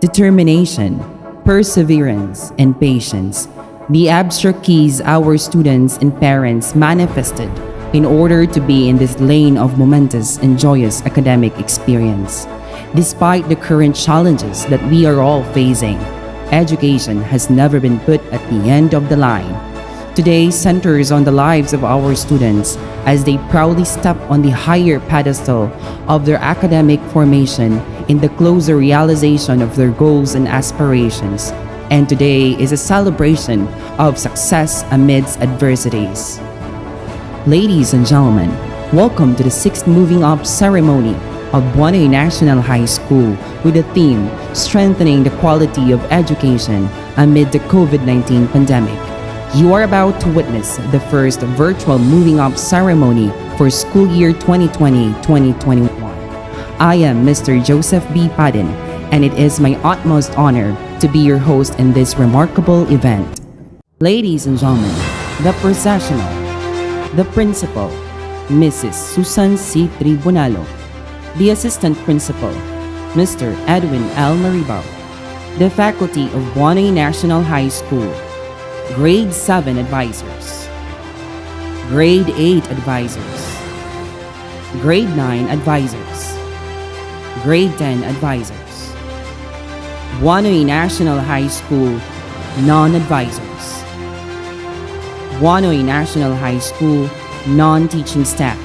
determination, perseverance, and patience, the abstract keys our students and parents manifested in order to be in this lane of momentous and joyous academic experience. Despite the current challenges that we are all facing, education has never been put at the end of the line. Today centers on the lives of our students as they proudly step on the higher pedestal of their academic formation in the closer realization of their goals and aspirations. And today is a celebration of success amidst adversities. Ladies and gentlemen, welcome to the 6th Moving Up ceremony of Buanoy National High School with the theme Strengthening the Quality of Education Amid the COVID-19 Pandemic. You are about to witness the first virtual Moving Up ceremony for school year 2020-2021. I am Mr. Joseph B. Padin, and it is my utmost honor to be your host in this remarkable event. Ladies and gentlemen, the processional, the principal, Mrs. Susan C. Tribunalo, the assistant principal, Mr. Edwin L. Maribao, the faculty of Buanoy National High School, Grade 7 advisors, Grade 8 advisors, Grade 9 advisors, Grade 10 advisors, Buanoy National High School non-advisors, Buanoy National High School non-teaching staff.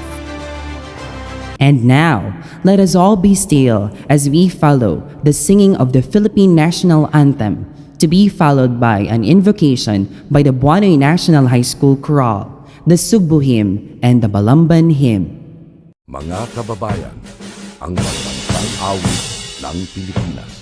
And now, let us all be still as we follow the singing of the Philippine National Anthem, to be followed by an invocation by the Buanoy National High School Chorale, the Sugbo Hymn, and the Balamban Hymn. Mga kababayan, ang pagbansang awit ng Pilipinas.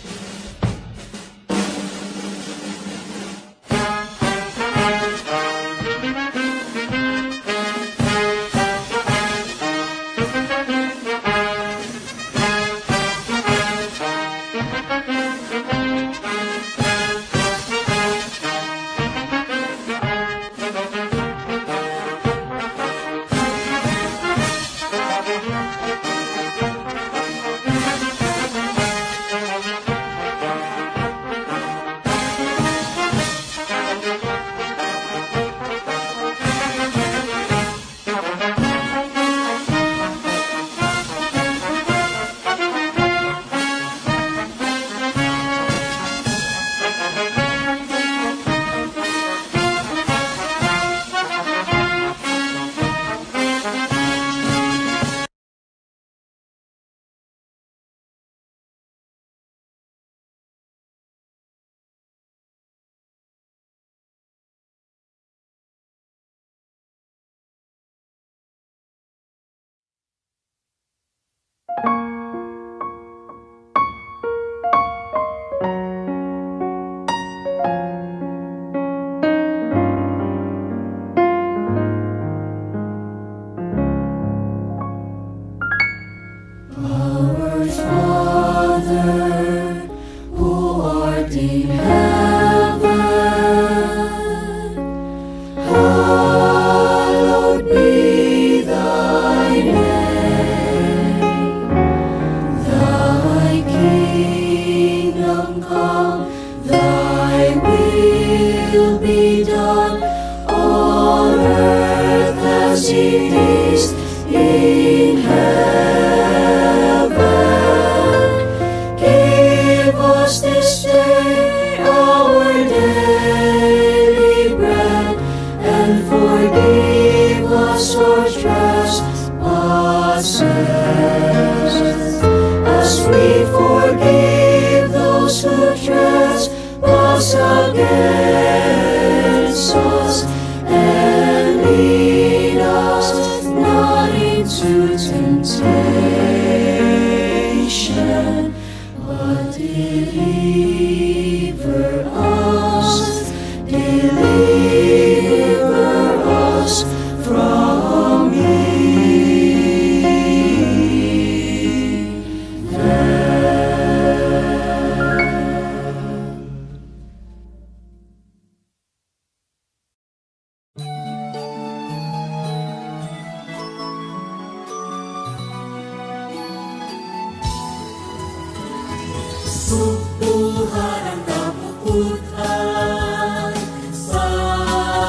kaputhan sa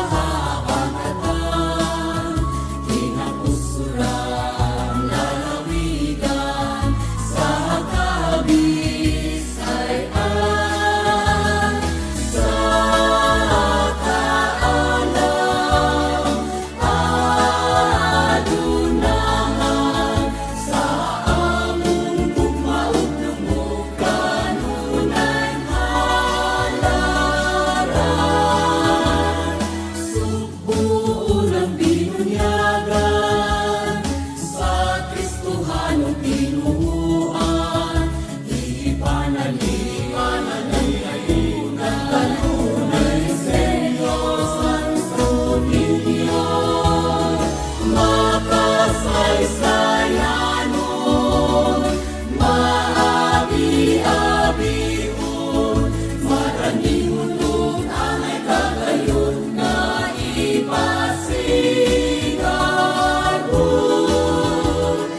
habagatan, kinapusurang lalawigan sa kabisayan, sa kaalam adunahan, sa among gugmaog lumugan unay halaran, subuon ang binunyagan sa Kristohanong pinuhuan, ipanalipan kanunay Senyor Santo Niño, makasaysayanon, maabi-abion, maranihulog ang ay kagayon nga ipasigadon.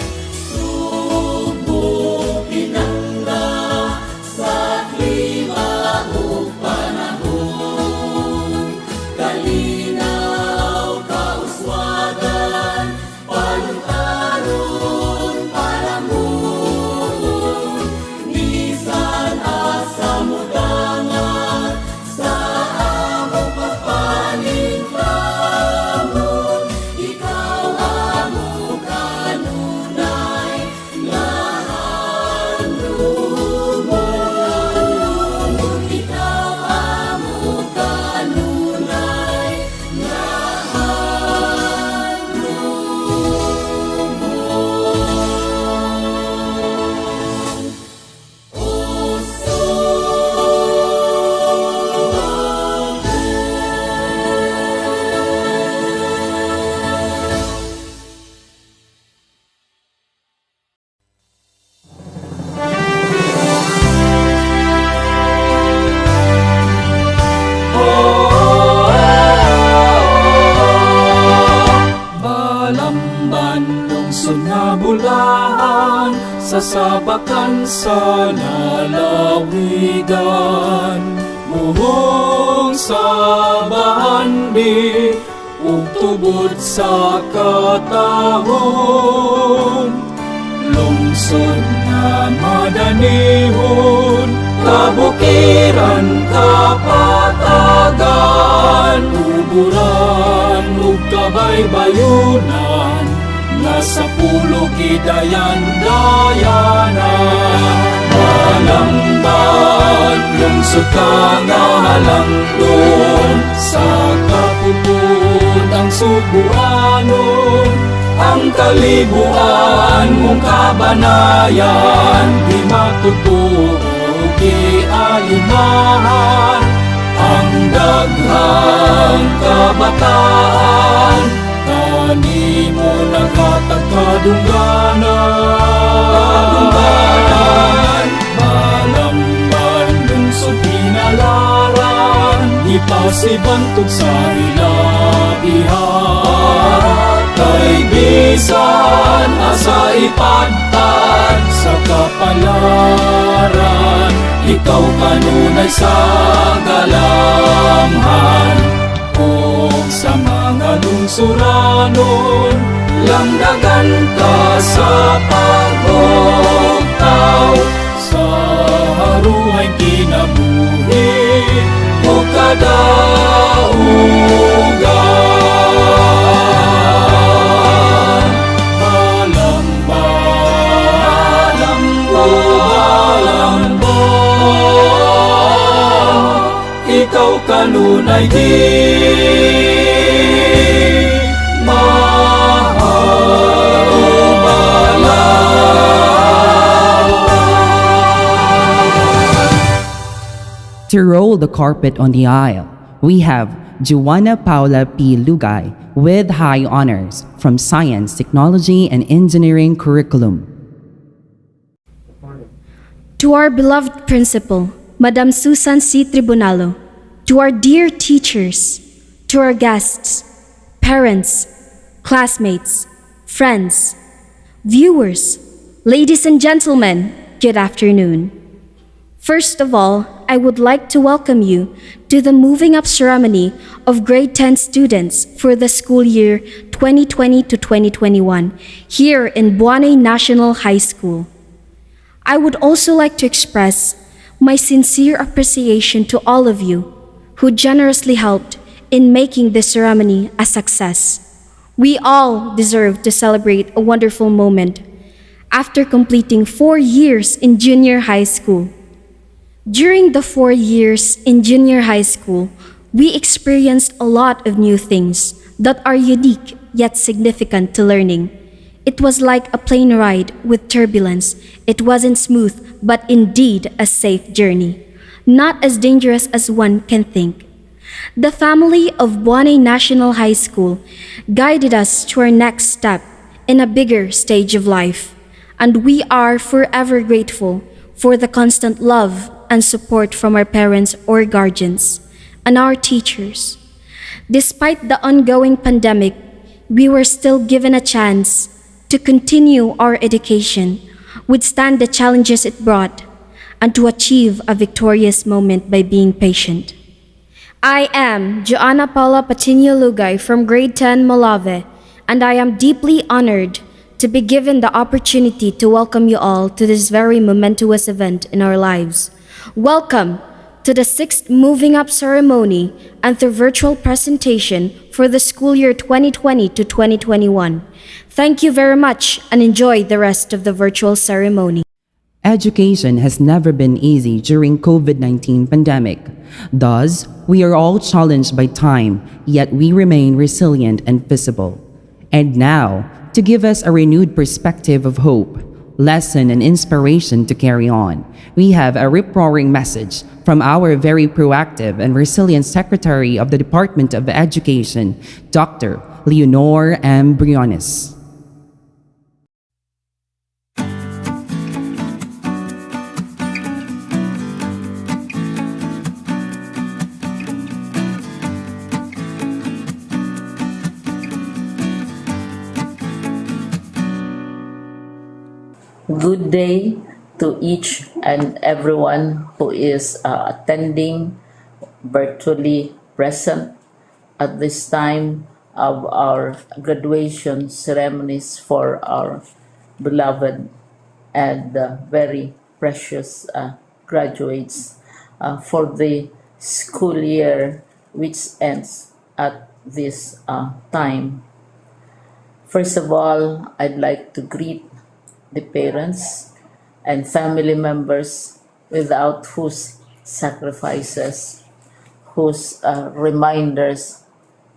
Subok pinangga sa klima ug panahon, kalinaw kauswagan, paluntaron palamon, bisan asa mudangan sa among pagpaningkamon, ikaw amo kanunay nga handumon, ikaw amo kanunay nga handumon. Balamban lungsod nga bulahan, sasabakan sa lalawigan. Muhong sabahan di, ug tubod sa katahon. Lungsod nga madanihon, kabukiran kapatagan, tuburan ug kabaybayunan, nasa pulo gidayan-dayanan. Balamban lungsod ka nga halangdon, sa kapupod ang Subuanon, ang kalibuan mong kabanayan, di matutuo gialimahan, ang daghang kabataan, kanimo naghatag kadungganan. Balamban lungsod pinalaran, ipasibantog sa hilabihan, kay bisan asa ipadpad sa kapalaran, ikaw kanunay sa galamhan. Kung sa mga lungsuranon, langdagan ka sa pagbugtaw, sa haruhay kinabuhi o kadaugan. Balamban, ikaw kanunay di To roll the carpet on the aisle, we have Joanna Paula P. Lugay with high honors from Science, Technology, and Engineering curriculum. To our beloved principal, Madam Susan C. Tribunalo, to our dear teachers, to our guests, parents, classmates, friends, viewers, ladies and gentlemen, good afternoon. First of all, I would like to welcome you to the moving up ceremony of grade 10 students for the school year 2020 to 2021 here in Buanoy National High School. I would also like to express my sincere appreciation to all of you who generously helped in making this ceremony a success. We all deserve to celebrate a wonderful moment after completing 4 years in junior high school. During the 4 years in junior high school, we experienced a lot of new things that are unique yet significant to learning. It was like a plane ride with turbulence. It wasn't smooth, but indeed a safe journey, not as dangerous as one can think. The family of Buanoy National High School guided us to our next step in a bigger stage of life, and we are forever grateful for the constant love and support from our parents or guardians and our teachers. Despite the ongoing pandemic, we were still given a chance to continue our education, withstand the challenges it brought, and to achieve a victorious moment by being patient. I am Joanna Paula Patino Lugay from grade 10 Malave, and I am deeply honored to be given the opportunity to welcome you all to this very momentous event in our lives. Welcome to the 6th Moving Up ceremony and the virtual presentation for the school year 2020 to 2021. Thank you very much and enjoy the rest of the virtual ceremony. Education has never been easy during COVID-19 pandemic. Thus, we are all challenged by time, yet we remain resilient and visible. And now, to give us a renewed perspective of hope, lesson, and inspiration to carry on, we have a rip-roaring message from our very proactive and resilient Secretary of the Department of Education, Dr. Leonor M. Briones. Good day to each and everyone who is attending virtually present at this time of our graduation ceremonies for our beloved and very precious graduates for the school year which ends at this time. First of all, I'd like to greet the parents and family members without whose sacrifices, whose reminders,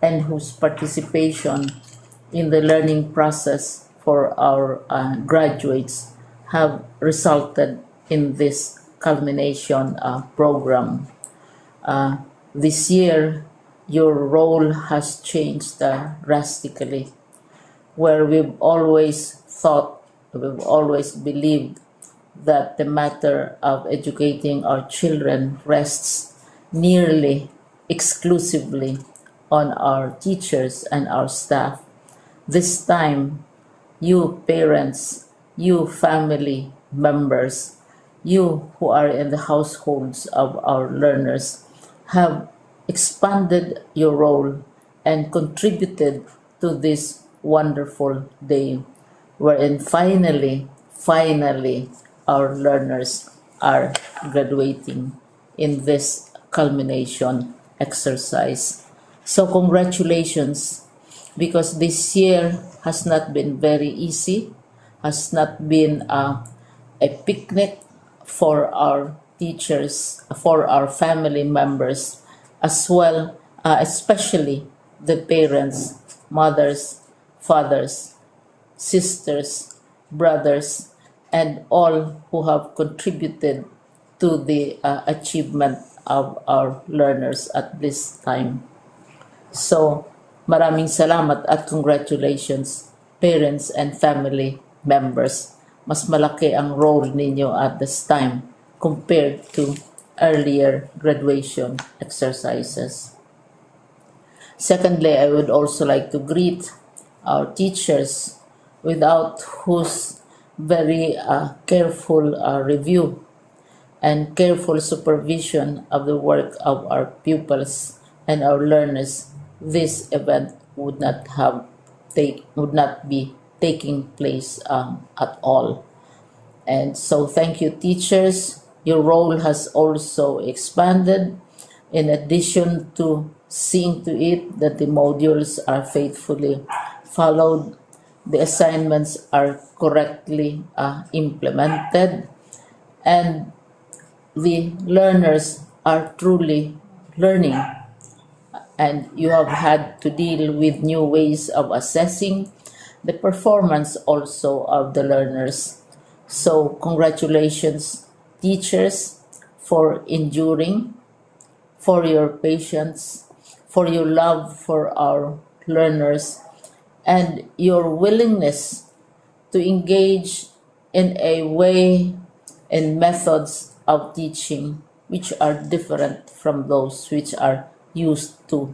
and whose participation in the learning process for our graduates have resulted in this culmination program. This year, your role has changed drastically, where we've always believed that the matter of educating our children rests nearly exclusively on our teachers and our staff. This time, you parents, you family members, you who are in the households of our learners have expanded your role and contributed to this wonderful day, wherein finally, our learners are graduating in this culmination exercise. So congratulations, because this year has not been very easy, has not been a picnic for our teachers, for our family members, as well, especially the parents, mothers, fathers, sisters, brothers, and all who have contributed to the achievement of our learners at this time. So, maraming salamat at congratulations, parents and family members. Mas malaki ang role ninyo at this time compared to earlier graduation exercises. Secondly, I would also like to greet our teachers, without whose very careful review and careful supervision of the work of our pupils and our learners, this event would not be taking place at all. And so, thank you, teachers. Your role has also expanded. In addition to seeing to it that the modules are faithfully followed, the assignments are correctly implemented, and the learners are truly learning, and you have had to deal with new ways of assessing the performance also of the learners. So, congratulations, teachers, for enduring, for your patience, for your love for our learners, and your willingness to engage in a way and methods of teaching which are different from those which are used to.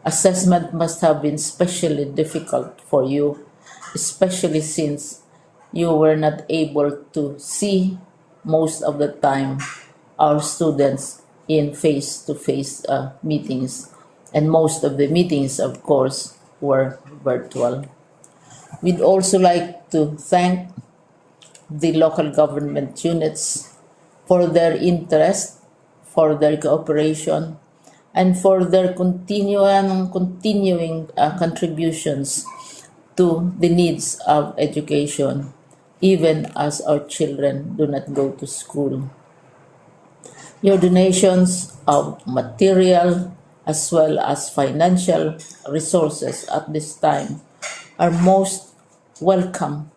Assessment must have been especially difficult for you, especially since you were not able to see most of the time our students in face-to-face meetings, and most of the meetings, of course, were virtual. We'd also like to thank the local government units for their interest, for their cooperation, and for their continuing contributions to the needs of education, even as our children do not go to school. Your donations of material as well as financial resources at this time are most welcome,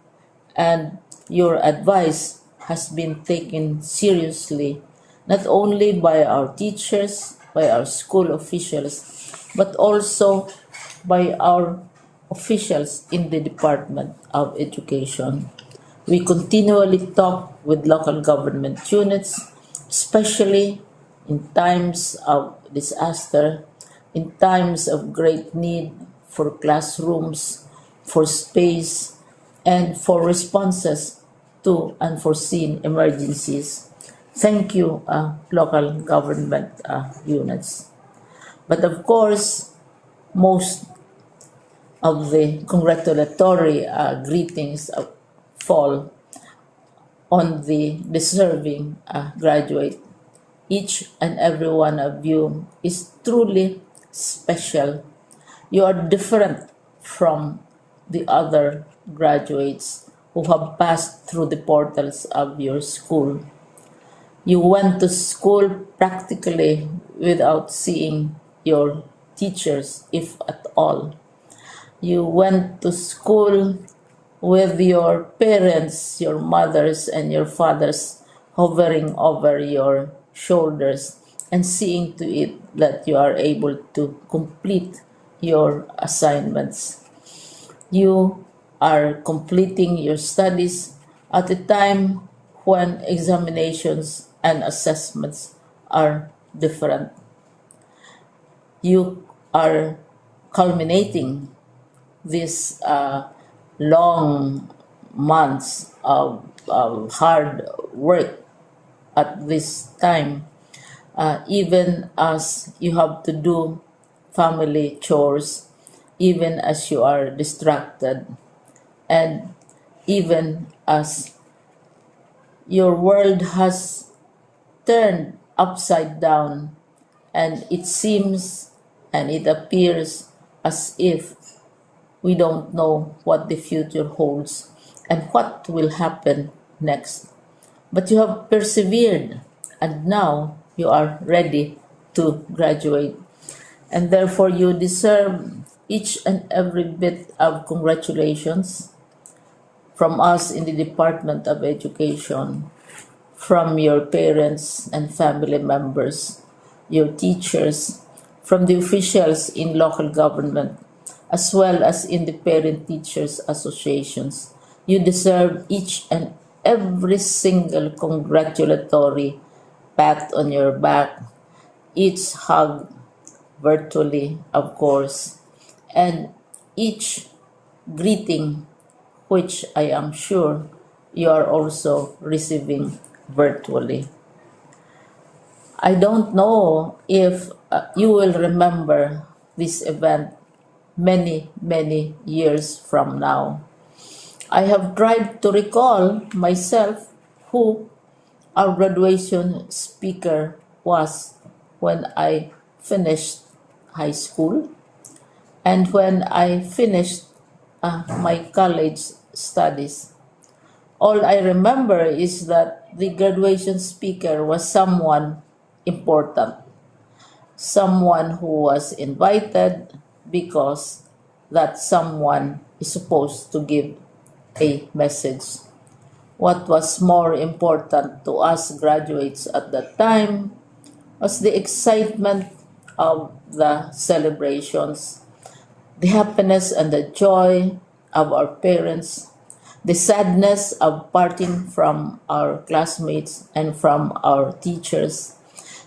and your advice has been taken seriously not only by our teachers, by our school officials, but also by our officials in the Department of Education. We continually talk with local government units, especially in times of disaster, in times of great need for classrooms, for space, and for responses to unforeseen emergencies. Thank you, local government units. But of course, most of the congratulatory greetings fall on the deserving graduate. Each and every one of you is truly special. You are different from the other graduates who have passed through the portals of your school. You went to school practically without seeing your teachers, if at all. You went to school with your parents, your mothers, and your fathers hovering over your shoulders and seeing to it that you are able to complete your assignments. You are completing your studies at a time when examinations and assessments are different. You are culminating these long months of hard work at this time, even as you have to do family chores, even as you are distracted, and even as your world has turned upside down, and it seems and it appears as if we don't know what the future holds and what will happen next. But you have persevered, and now you are ready to graduate. And therefore, you deserve each and every bit of congratulations from us in the Department of Education, from your parents and family members, your teachers, from the officials in local government, as well as in the parent teachers associations. You deserve each and every single congratulatory pat on your back, each hug virtually, of course, and each greeting, which I am sure you are also receiving virtually. I don't know if you will remember this event many, many years from now. I have tried to recall myself who our graduation speaker was when I finished high school and when I finished my college studies. All I remember is that the graduation speaker was someone important, someone who was invited because that someone is supposed to give a message. What was more important to us graduates at that time was the excitement of the celebrations, the happiness and the joy of our parents, the sadness of parting from our classmates and from our teachers,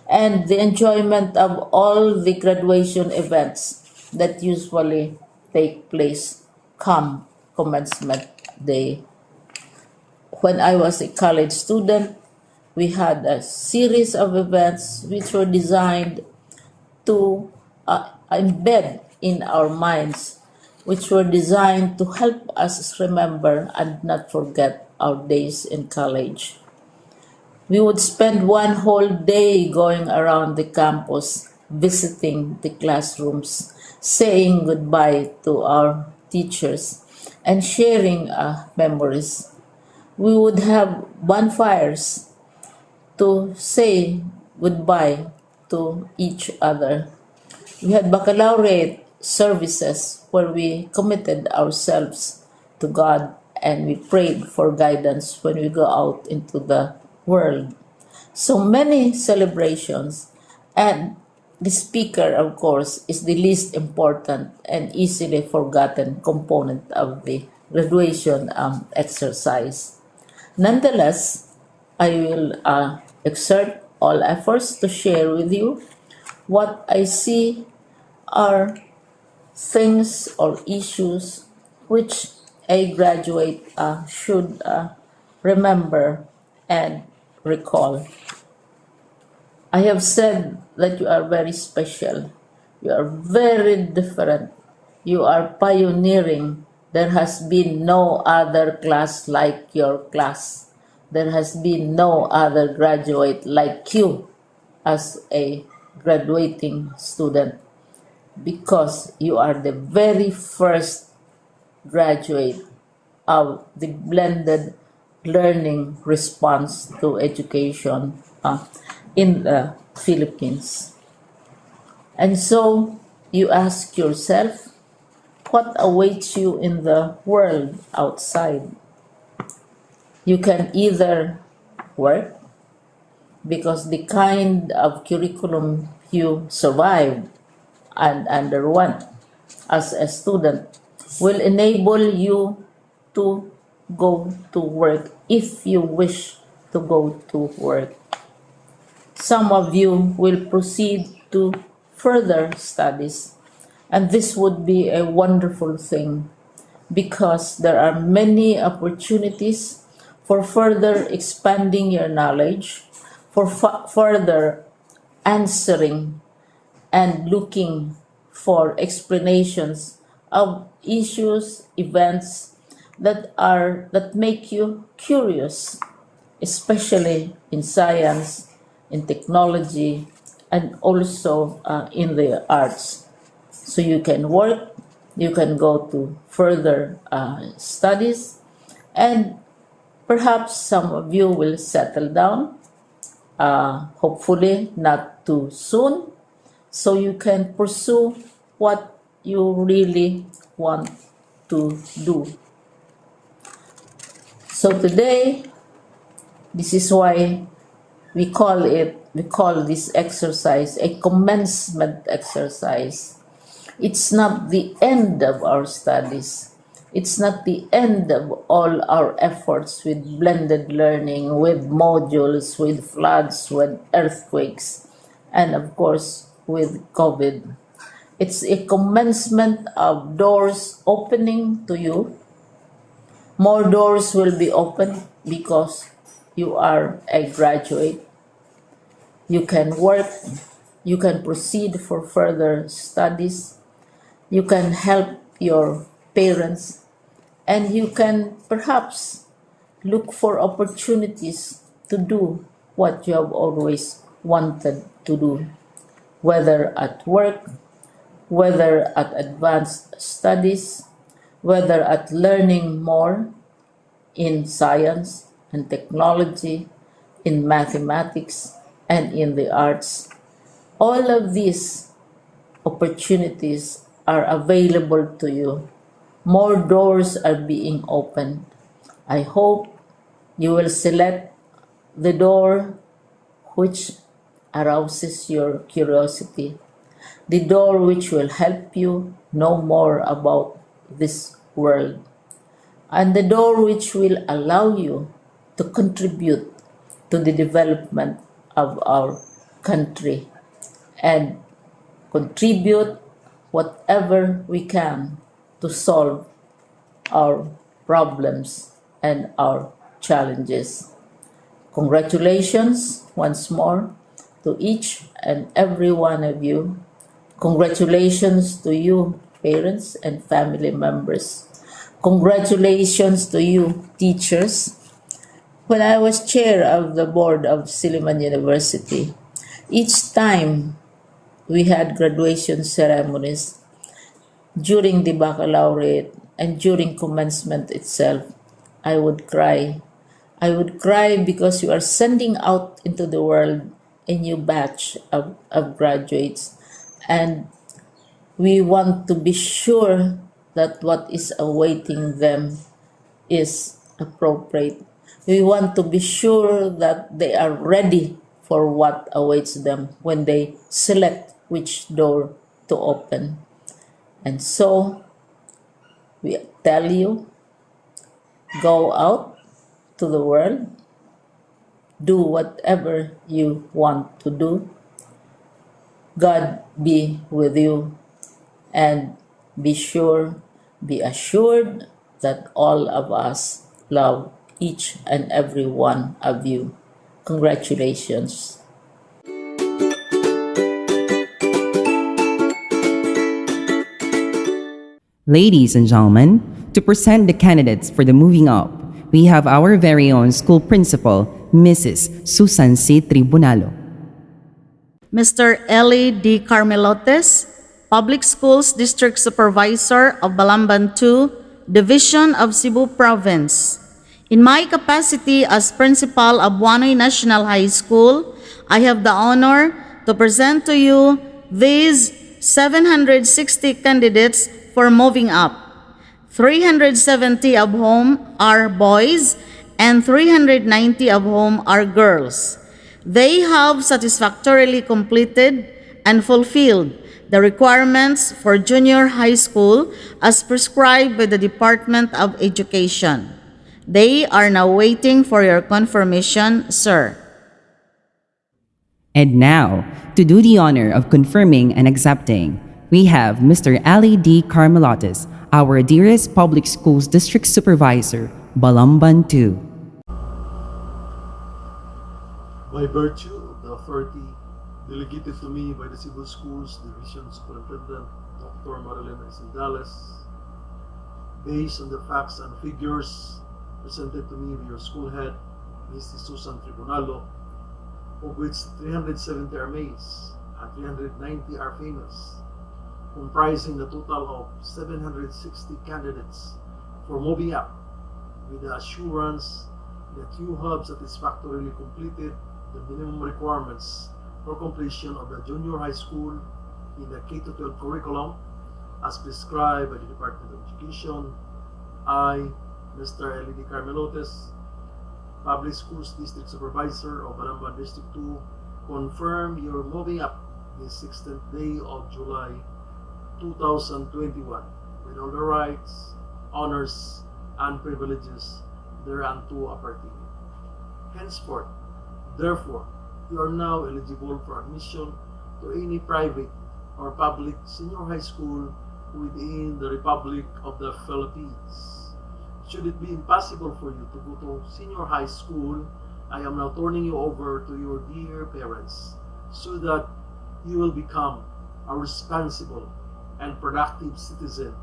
and the enjoyment of all the graduation events that usually take place come commencement day. When I was a college student, we had a series of events which were designed to embed in our minds, which were designed to help us remember and not forget our days in college. We would spend one whole day going around the campus, visiting the classrooms, saying goodbye to our teachers, and sharing memories. We would have bonfires to say goodbye to each other. We had baccalaureate services where we committed ourselves to God and we prayed for guidance when we go out into the world. So many celebrations, and the speaker, of course, is the least important and easily forgotten component of the graduation exercise. Nonetheless, I will exert all efforts to share with you what I see are things or issues which a graduate should remember and recall. I have said that you are very special. You are very different. You are pioneering. There has been no other class like your class. There has been no other graduate like you as a graduating student because you are the very first graduate of the blended learning response to education in the Philippines. And so you ask yourself, what awaits you in the world outside? You can either work because the kind of curriculum you survived and underwent as a student will enable you to go to work if you wish to go to work. Some of you will proceed to further studies, and this would be a wonderful thing because there are many opportunities for further expanding your knowledge, for further answering and looking for explanations of issues, events that make you curious, especially in science, in technology, and also in the arts. So you can work, you can go to further studies, and perhaps some of you will settle down, hopefully not too soon, so you can pursue what you really want to do. So today, this is why we call this exercise a commencement exercise. It's not the end of our studies. It's not the end of all our efforts with blended learning, with modules, with floods, with earthquakes, and of course with COVID. It's a commencement of doors opening to you. More doors will be opened because you are a graduate. You can work, you can proceed for further studies, you can help your parents, and you can perhaps look for opportunities to do what you have always wanted to do, whether at work, whether at advanced studies, whether at learning more in science and technology, in mathematics, and in the arts. All of these opportunities are available to you. More doors are being opened. I hope you will select the door which arouses your curiosity, the door which will help you know more about this world, and the door which will allow you to contribute to the development of our country and contribute whatever we can to solve our problems and our challenges. Congratulations once more to each and every one of you. Congratulations to you, parents and family members. Congratulations to you, teachers. When I was chair of the board of Silliman University, each time we had graduation ceremonies during the baccalaureate and during commencement itself, I would cry. I would cry because you are sending out into the world a new batch of graduates, and we want to be sure that what is awaiting them is appropriate. We want to be sure that they are ready for what awaits them when they select which door to open. And so we tell you, go out to the world, do whatever you want to do. God be with you, and be assured that all of us love each and every one of you. Congratulations. Ladies and gentlemen, to present the candidates for the moving up, we have our very own school principal, Mrs. Susan C. Tribunalo. Mr. Eli D. Carmelotes, Public Schools District Supervisor of Balamban 2, Division of Cebu Province. In my capacity as principal of Buanoy National High School, I have the honor to present to you these 760 candidates for moving up, 370 of whom are boys and 390 of whom are girls. They have satisfactorily completed and fulfilled the requirements for junior high school as prescribed by the Department of Education. They are now waiting for your confirmation, sir. And now, to do the honor of confirming and accepting, we have Mr. Ali D. Carmelotes, our dearest Public Schools District Supervisor, Balamban 2. By virtue of the authority delegated to me by the Civil Schools Division Superintendent Dr. Marilyn Isindales, based on the facts and figures presented to me by your school head, Mrs. Susan Tribunalo, of which 370 are males and 390 are females, comprising a total of 760 candidates for moving up, with the assurance that you have satisfactorily completed the minimum requirements for completion of the junior high school in the K-12 curriculum as prescribed by the Department of Education. I, Mr. L.E.D. Carmelotes, Public Schools District Supervisor of Balamban District 2, confirm your moving up the 16th day of July 2021 with all the rights, honors, and privileges thereunto appertaining. Henceforth, therefore, you are now eligible for admission to any private or public senior high school within the Republic of the Philippines. Should it be impossible for you to go to senior high school I am now turning you over to your dear parents so that you will become a responsible and productive citizen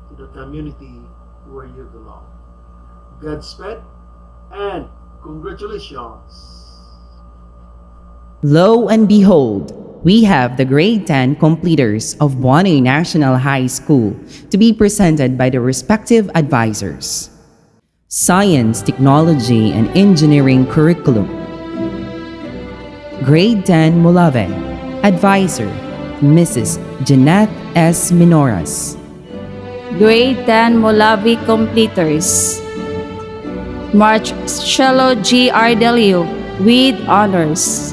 to the community where you belong. Godspeed and congratulations! Lo and behold, we have the grade 10 completers of Buanoy National High School to be presented by the respective advisors. Science, Technology, and Engineering Curriculum. Grade 10 Molave. Advisor, Mrs. Jeanette S. Minoras. Grade 10 Molavi Completers. Marcello G. Ardelio with honors.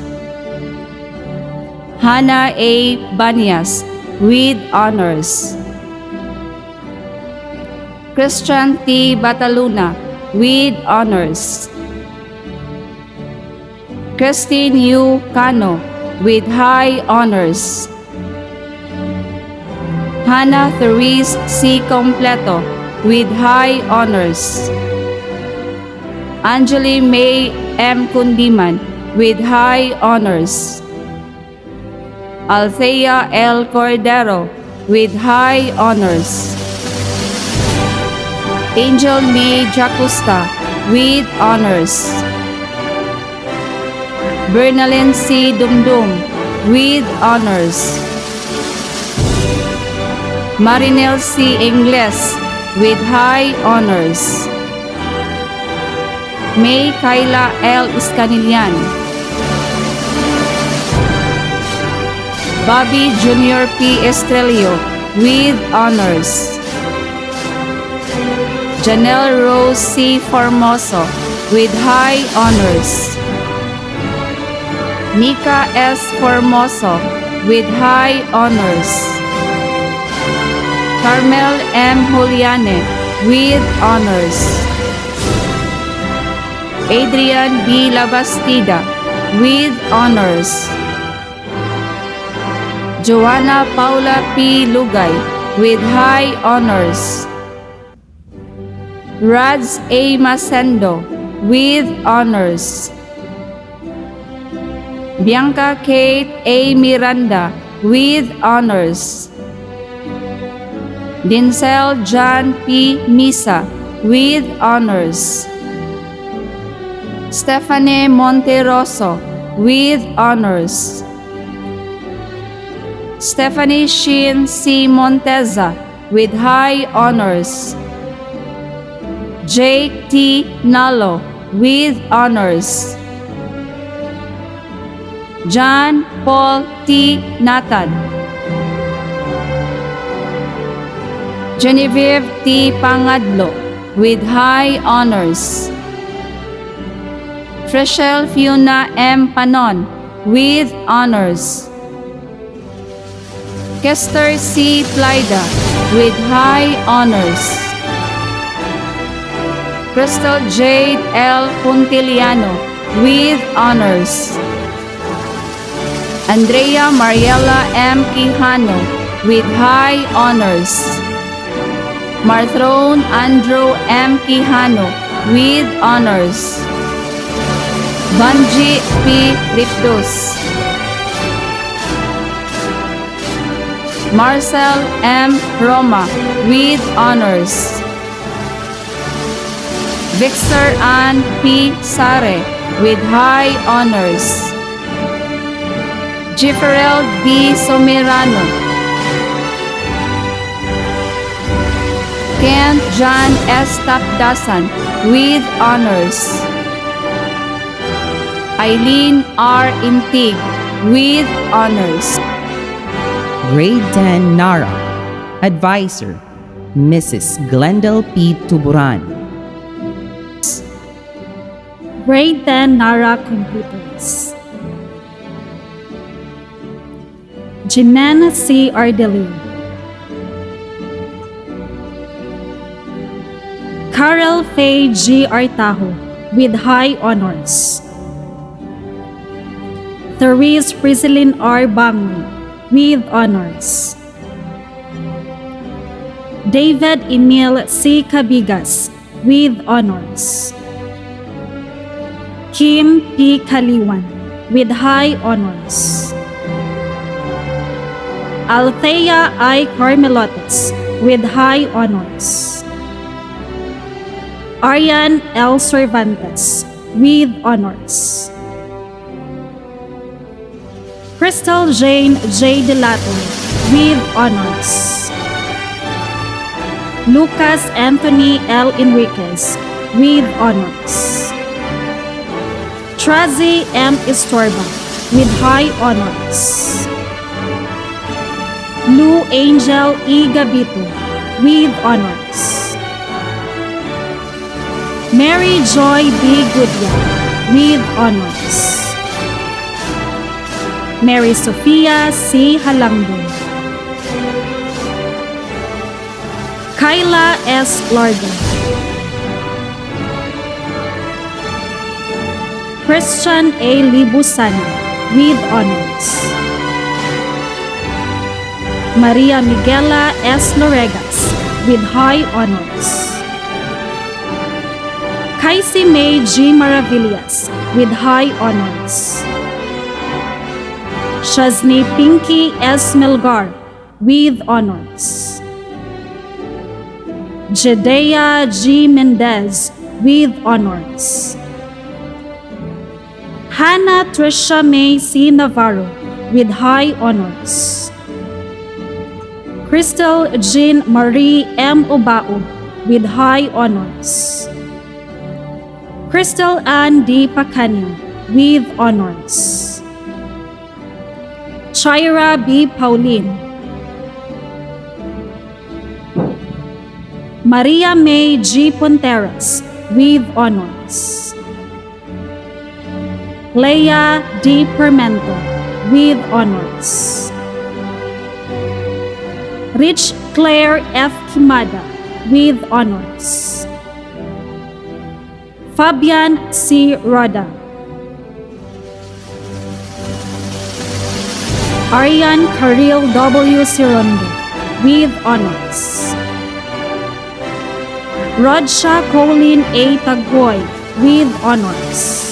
Hannah A. Banias with honors. Christian T. Bataluna with honors. Christine U. Cano with high honors. Hannah Therese C. Completo with high honors. Angeli May M. Kundiman with high honors. Althea L. Cordero with high honors. Angel May Jacusta with honors. Bernalyn C. Dumdum with honors. Marinel C. Ingles with high honors. May Kayla L. Iscanilian. Bobby Jr. P. Estrelio with honors. Janelle Rose C. Formoso with high honors. Nika S. Formoso with high honors. Carmel M. Juliane with honors. Adrian B. Labastida with honors. Joanna Paula P. Lugay with high honors. Rads A. Masendo with honors. Bianca Kate A. Miranda with honors. Dinsel John P. Misa with honors. Stephanie Monteroso with honors. Stephanie Shin C. Monteza with high honors. Jake T. Nalo with honors. John Paul T. Nathan. Genevieve T. Pangadlo with high honors. Freshel Fiona M. Panon with honors. Kester C. Plyda with high honors. Crystal Jade L. Puntiliano with honors. Andrea Mariela M. Quijano with high honors. Marthrone Andrew M. Quijano with honors. Banji P. Riptus. Marcel M. Roma with honors. Victor Ann P. Sare with high honors. Jifferel B. Somirano. Kent John S. Tapdasan with honors. Eileen R. Intig with honors. Grade 10 Nara. Advisor, Mrs. Glendale P. Tuburan. Grade 10 Nara Computers. Jimena C. Ardelio. Carol Faye G. Artajo with high honors. Therese Prisilin R. Bangi with honors. David Emil C. Cabigas with honors. Kim P. Kaliwan with high honors. Althea I. Carmelotes with high honors. Arian L. Cervantes with honors. Crystal Jane J. Delato with honors. Lucas Anthony L. Enriquez with honors. Trazi M. Estorba with high honors. Lou Angel E. Gabito with honors. Mary Joy B. Goodyear with honors. Mary Sofia C. Halangdon. Kyla S. Lardo. Christian A. Libusana with honors. Maria Miguela S. Loregas with high honors. Kaisi May G. Maravillas with high honors. Shazni Pinky S. Melgar with honors. Jedea G. Mendez with honors. Hannah Trisha May C. Navarro with high honors. Crystal Jean Marie M. Obao with high honors. Crystal Ann D. Pacanio with honors. Shaira B. Pauline. Maria May G. Ponteras with honors. Leia D. Permento with honors. Rich Claire F. Kimada with honors. Fabian C. Roda. Arian Karil W. Sirondo with honors. Rodsha Colleen A. Tagboy with honors.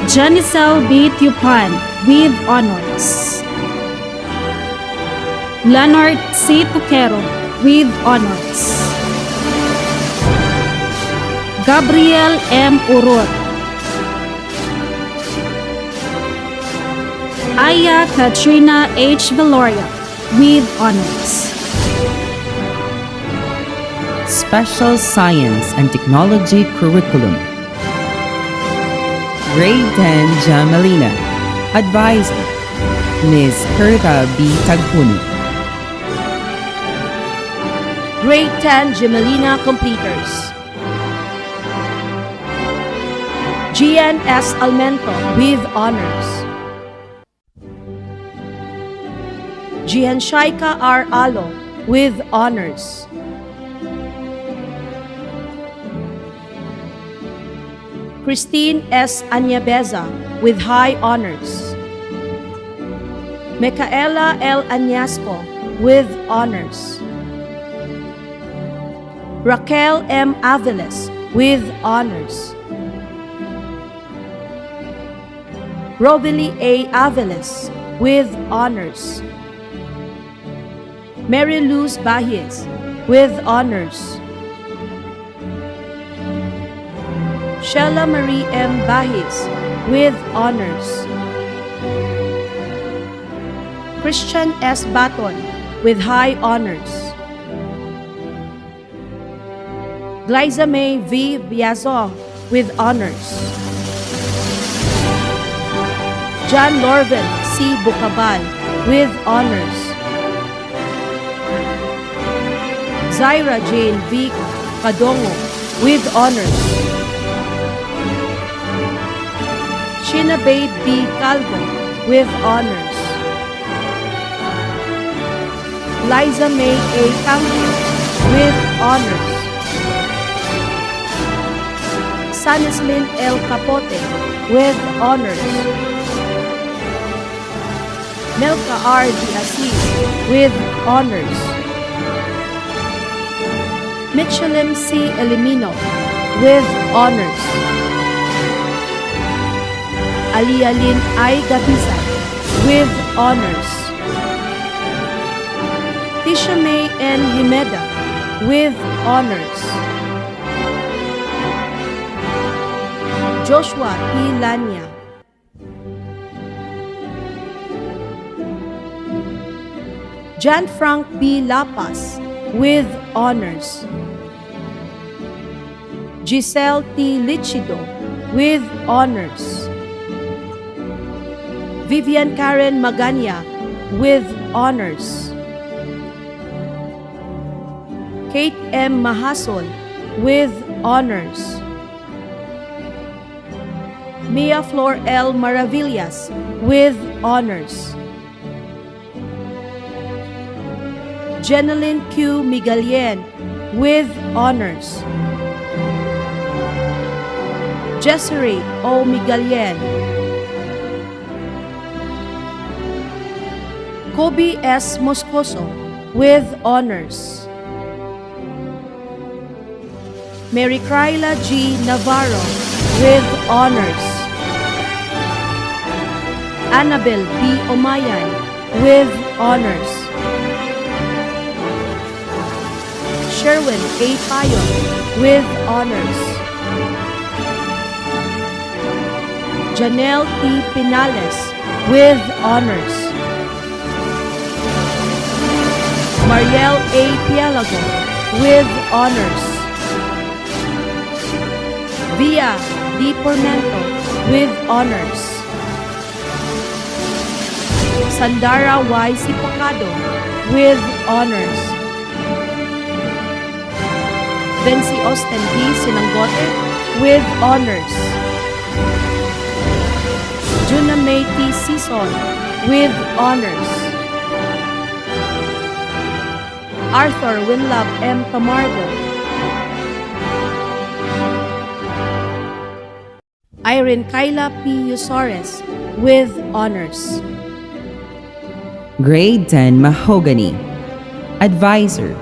Janicel B. Tupan with honors. Leonard C. Tuquero with honors. Gabriel M. Urot. Aya Katrina H. Veloria with honors. Special Science and Technology Curriculum. Grade 10 Jamelina. Advisor, Ms. Herta B. Tagpuno. Grade 10 Gemelina Completers. GNS Almento with honors. Gianshaika R. Alo with honors. Christine S. Anyabeza with high honors. Micaela L. Anyasco with honors. Raquel M. Aviles with honors. Rovely A. Aviles with honors. Mary Luz Bahies with honors. Sheila Marie M. Bahies with honors. Christian S. Baton with high honors. Glyza May V. Biazong with honors. John Lorvin C. Bucabal with honors. Zaira Jane V. Kadongo with honors. Shinababe B. Calvo with honors. Liza May A. Cangre with honors. Sanislin L. Capote with honors. Melka R. D. Assis with honors. Mitchelem C. Elimino with honors. Alialin I. Gabizan, with honors. Tisha May N. Himeda, with honors. Joshua P. Lanya, Jan Frank B. Lapas, with honors. Giselle T. Lichido, with honors. Vivian Karen Maganya, with honors. Kate M. Mahasol, with honors. Mia Flor L. Maravillas, with honors. Jeneline Q. Migalien, with honors. Jessary O. Migalien. Kobe S. Moscoso, with honors. Mary Kryla G. Navarro, with honors. Annabel B. Omayan, with honors. Sherwin A. Payon, with honors. Janelle T. Pinales, with honors. Mariel A. Pielago, with honors. Via D. Pormento, with honors. Sandara Y. Sipocado, with honors. Vency Austin D. Sinanggote, with honors. Juna May T. Sison, with honors. Arthur Winlab M. Tamargo. Irene Kyla P. Usores, with honors. Grade 10 Mahogany. Advisor,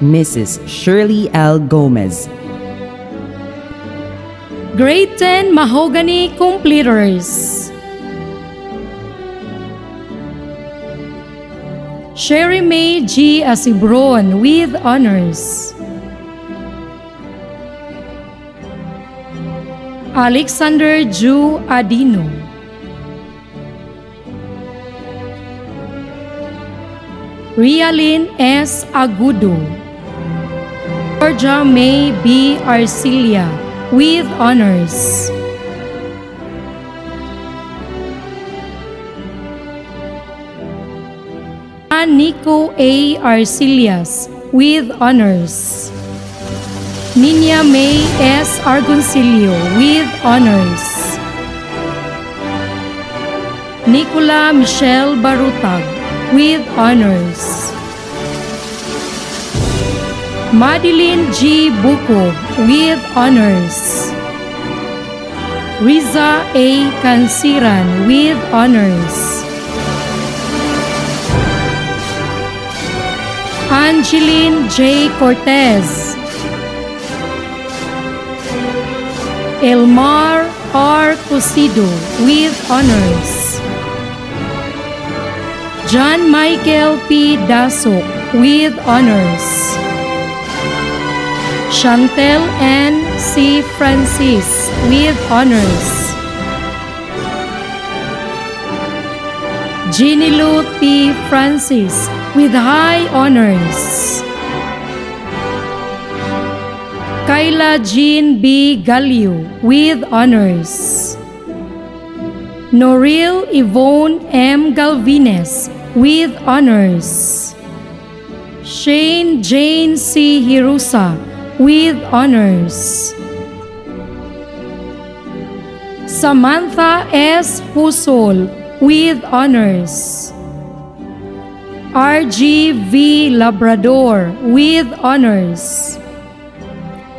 Mrs. Shirley L. Gomez. Grade 10 Mahogany Completers. Sherry May G. Asibron, with honors. Alexander Ju Adino. Rialyn S. Agudo. Georgia May B. Arcilia, with honors. Nico A. Arcilias, with honors. Nina May S. Argoncillo, with honors. Nicola Michelle Barutag, with honors. Madeline G. Buko, with honors. Riza A. Kansiran, with honors. Angeline J. Cortez. Elmar R. Cosido, with honors. John Michael P. Dasok, with honors. Chantel N. C. Francis, with honors. Ginilo T. Francis, with high honors. Kayla Jean B. Galio, with honors. Noril Yvonne M. Galvines, with honors. Shane Jane C. Hirusa, with honors. Samantha S. Husol, with honors. RGV Labrador, with honors.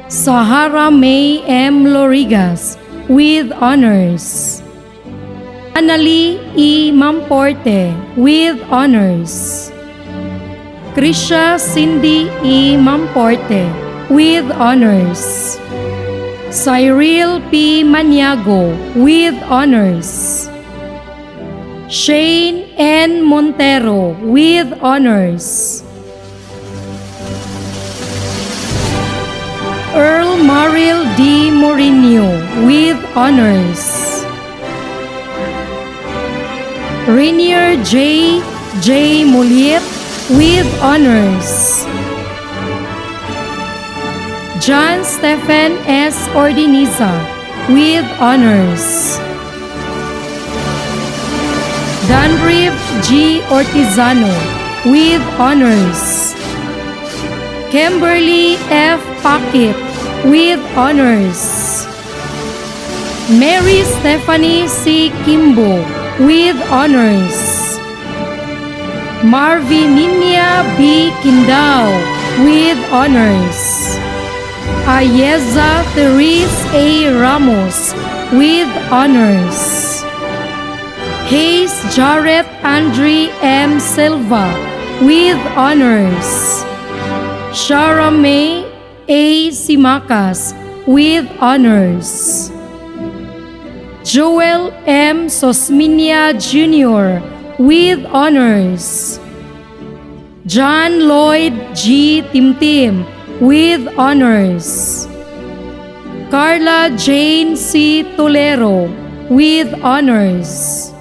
Sahara May M. Lorigas, with honors. Anali E. Mamporte, with honors. Krisha Cindy E. Mamporte, with honors. Cyril P. Maniago with honors. Shane N. Montero with honors. Earl Maril D. Mourinho with honors. Rainier J. Moliet with honors. John Stephen S. Ordiniza with honors. Danriv G. Ortizano with honors. Kimberly F. Paquet with honors. Mary Stephanie C. Kimbo with honors. Marvininia B. Kindao with honors. Ayeza Therese A. Ramos with honors. Hayes Jarrett Andre M. Silva with honors. Shara May A. Simakas with honors. Joel M. Sosminia Jr. with honors. John Lloyd G. Timtim with honors. Carla Jane C. Tolero with honors.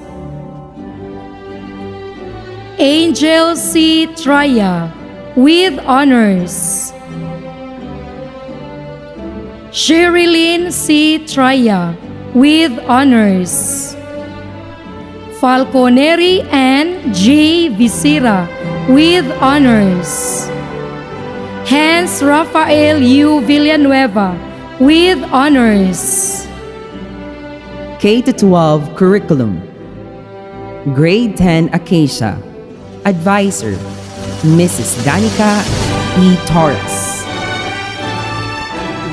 Angel C. Traya with honors. Sherilyn C. Traya with honors. Falconeri N. J. Visira with honors. Hans Rafael U. Villanueva with honors. K-12 Curriculum. Grade 10 Acacia. Advisor, Mrs. Danica E. Torres.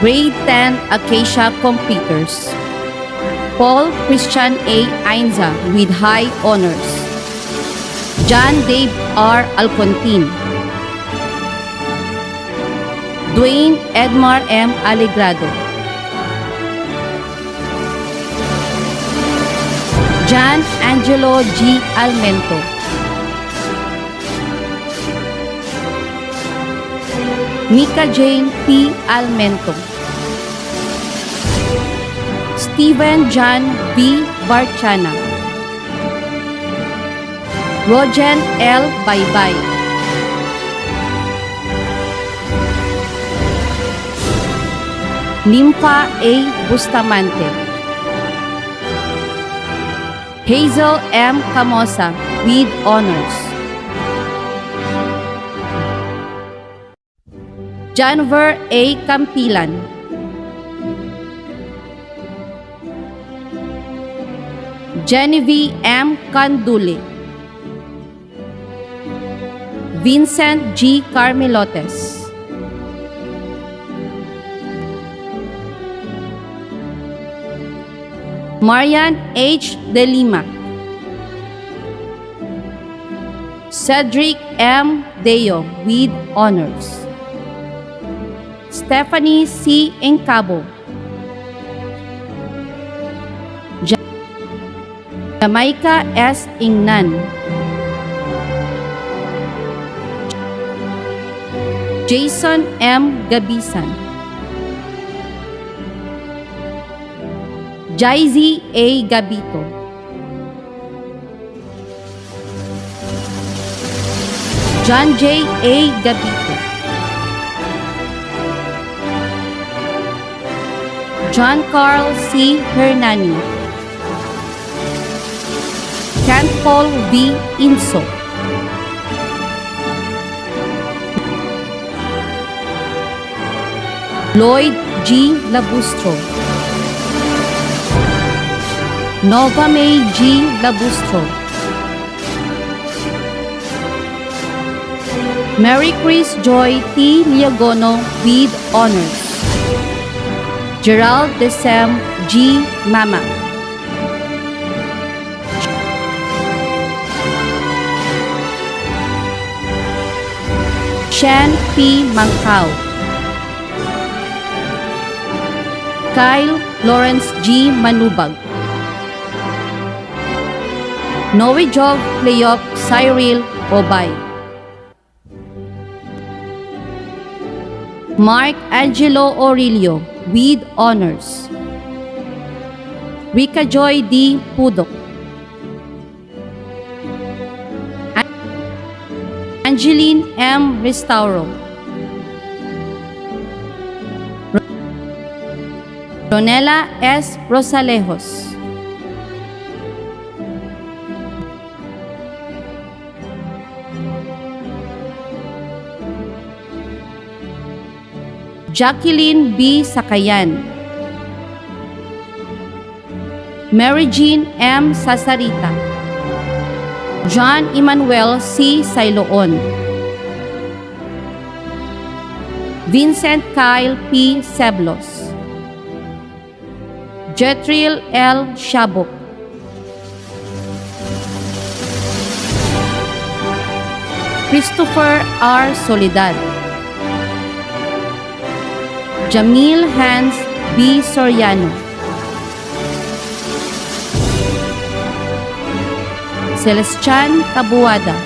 Grade 10 Acacia Computers. Paul Christian A. Ainza with high honors. John Dave R. Alcontin. Dwayne Edmar M. Alegrado. John Angelo G. Almento. Mika Jane P. Almento. Stephen John B. Barchana. Rogen L. Baybay. Nympha A. Bustamante. Hazel M. Camosa with honors. Janver A. Campilan. Genevieve M. Candule. Vincent G. Carmelotes. Marian H. De Lima. Cedric M. Deo with honors. Stephanie C. Encabo. Jamaica S. Ingnan. Jason M. Gabisan. Jaizy A. Gabito. John J. A. Gabito. John Carl C. Hernani. Kent Paul V. Inso. Lloyd G. Labustro. Nova May G. Labustro. Mary Chris Joy T. Liagono with honors. Gerald Desem G. Mama. Shan P. Mangkao. Kyle Lawrence G. Manubag, Noe Jov Cleop Cyril Obay, Mark Angelo Aurelio with honors, Rika Joy D. Pudok, Angeline M. Restauro, Ronela S. Rosalejos, Jacqueline B. Sakayan, Mary Jean M. Sasarita, John Emmanuel C. Sailoon, Vincent Kyle P. Seblos, Jetril L. Shabok, Christopher R. Soledad, Jamil Hans B. Soriano, Celestian Tabuada,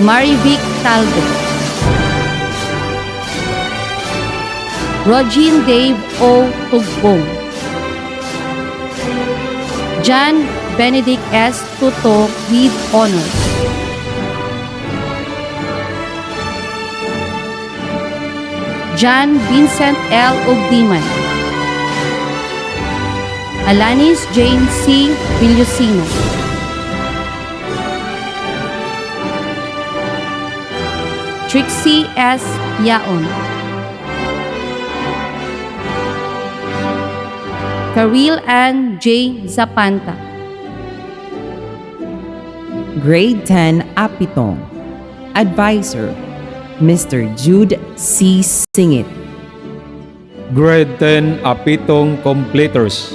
Marivic Taldo, Rogin Dave O. Tugbong, John Benedict S. Tuto with honors, John Vincent L. Ugdiman, Alanis Jane C. Villosino, Trixie S. Yaon, Karil Ann J. Zapanta, Grade 10 Apitong. Advisor, Mr. Jude C. Singit. Grade 10 Apitong Completers,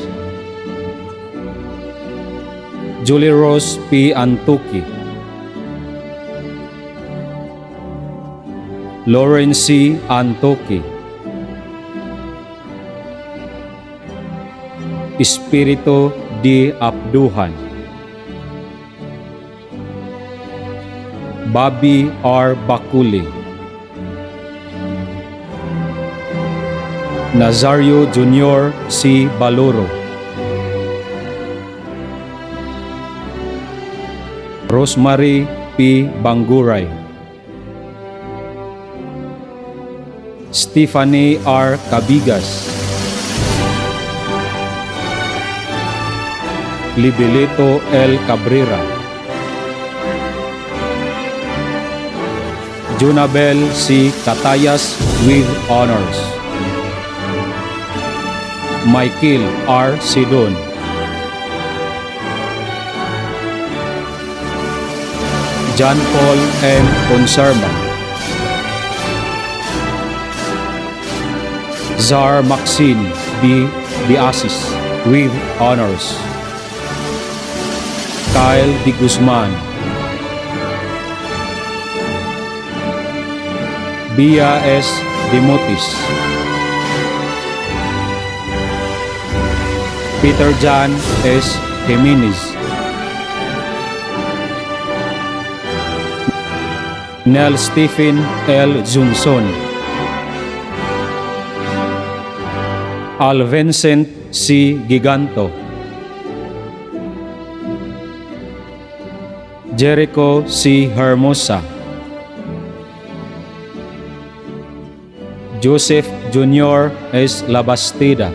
Julie Rose P. Antuki, Lauren C. Antuki, Espiritu D. Abduhan, Bobby R. Bakuli, Nazario Jr. C. Baluro, Rosemary P. Banguray, Stephanie R. Cabigas, Libilito L. Cabrera, Junabel C. Catayas with honors, Michael R. Sidon, John Paul M. Conserma, Zar Maxine B. Diasis with honors, Kyle D. Guzman, Bia S. Demotis, Peter John S. Jimenez, Nell Stephen L. Junson, Al Vincent C. Giganto, Jericho C. Hermosa, Joseph Jr. S. Labastida,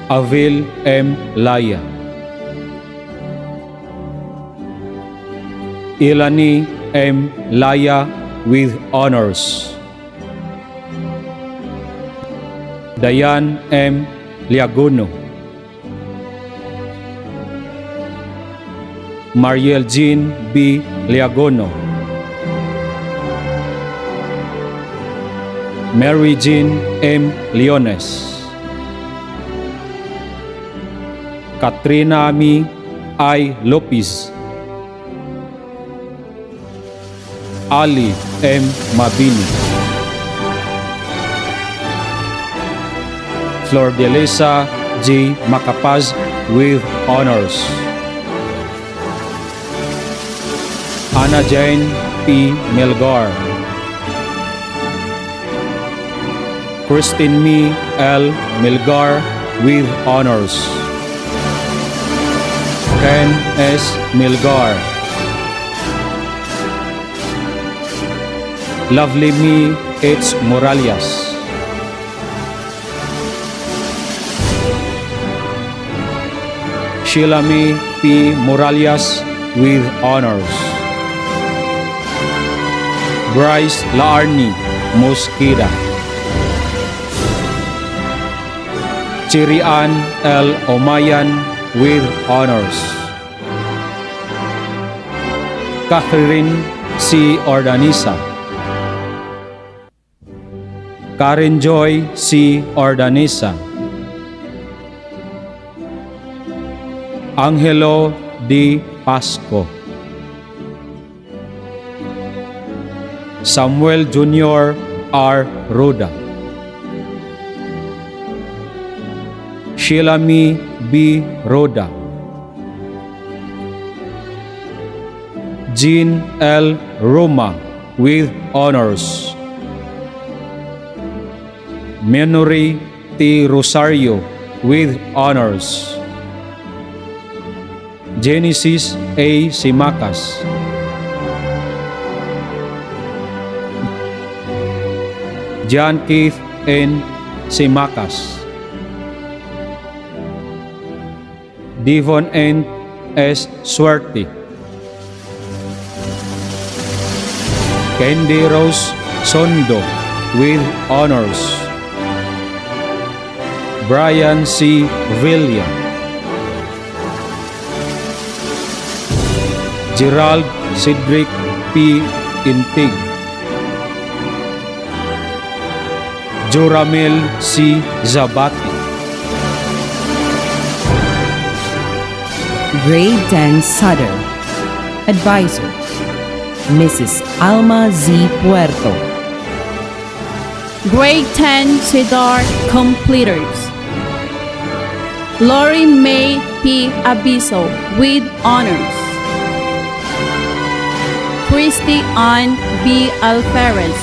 Avil M. Laya, Ilani M. Laya with honors, Dayan M. Liaguno, Mariel Jean B. Liagono, Mary Jean M. Leones, Katrina Mi I. Lopez, Ali M. Mabini. Flor de Lisa G. Macapaz with honors. Ana Jane P. Melgar. Christine Me L. Melgar with honors. Ken S. Melgar. Lovely Me H. Moralias. Sheila Me P. Moralias with honors. Bryce Laarni Mosqueda. Chirian L. Omayan with honors. Catherine C. Ordanisa. Karen Joy C. Ordanisa. Angelo D. Pasco. Samuel Jr. R. Roda. Sheila Me B. Roda. Jean L. Roma with honors. Menori T. Rosario with honors. Genesis A. Simacas. John Keith N. Simacas. Devon N. S. Suerte. Candy Rose Sondo with honors. Brian C. Villa. Gerald Cedric P. Intig. Joramel C. Zabati. Grade 10 Sutter. Advisor, Mrs. Alma Z. Puerto. Grade 10 Cedar Completers. Lori May P. Abiso with honors. Christy Ann B. Alferez.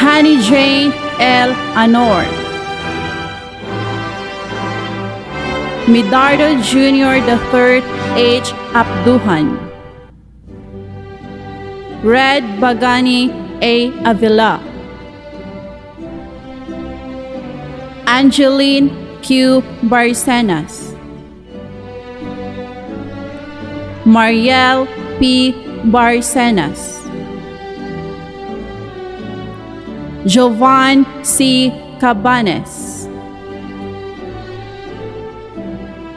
Honey Jane L. Anor. Midardo Jr. III H. Abduhan. Red Bagani A. Avila. Angeline Q. Barcenas. Mariel P. Barcenas. Jovan C. Cabanes.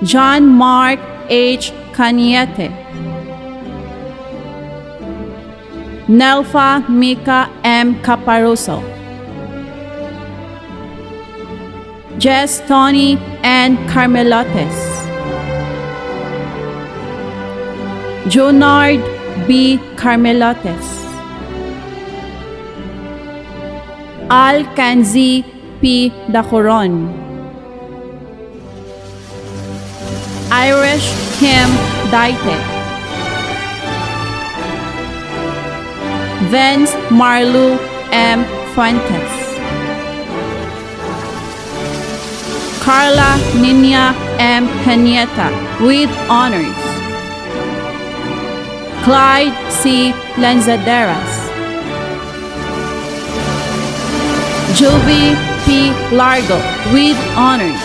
John Mark H. Caniete. Nelfa Mika M. Caparoso. Jess Tony N. Carmelotes. Jonard B. Carmelotes. Al Kanzi P. Dacoron. Irish Kim Daite. Vance Marlu M. Fuentes. Carla Nina M. Canieta with honors. Clyde C. Lanzaderas. Jovi P. Largo with honors.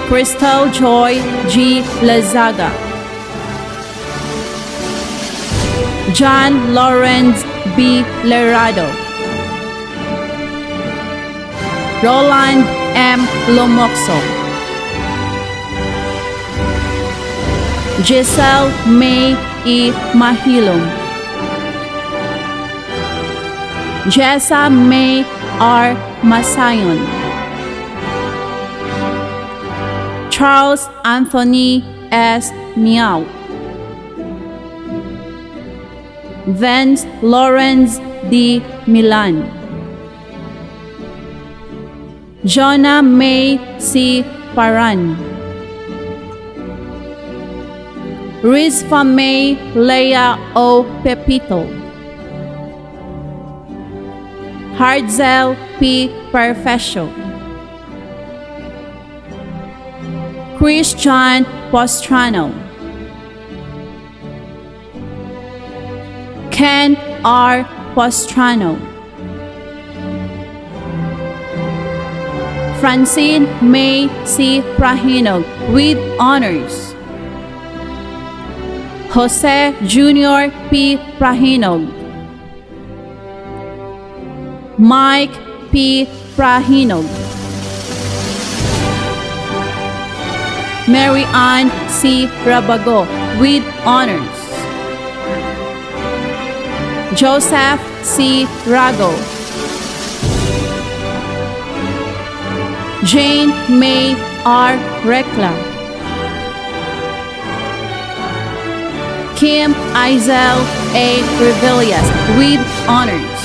Crystal Joy G. Lazaga. John Lawrence B. Lerado. Roland M. Lomoxo. Giselle May E. Mahilom. Jessa May R. Masayon. Charles Anthony S. Miao. Vance Lawrence D. Milan. Jonah May C. Paran. Rizfa May Leia O. Pepito. Hardzel P. Perfesio. Christian Postrano. Ken R. Postrano. Francine May C. Prahinog with honors. Jose Junior P. Prahinog. Mike P. Prahinog. Mary Ann C. Rabago with honors. Joseph C. Rago. Jane May R. Rekla. Kim Izel A. Revillas with honors.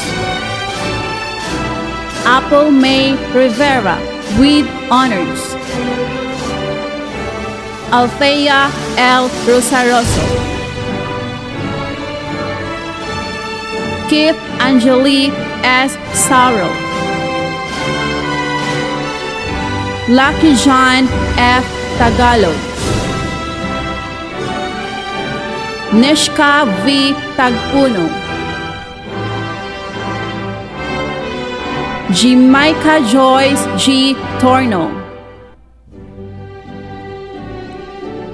Apple May Rivera with honors. Althea L. Rosaroso. Kip Angelique S. Saro. Lucky John F. Tagalog. Nishka V. Tagpuno. Jamaica Joyce G. Torno.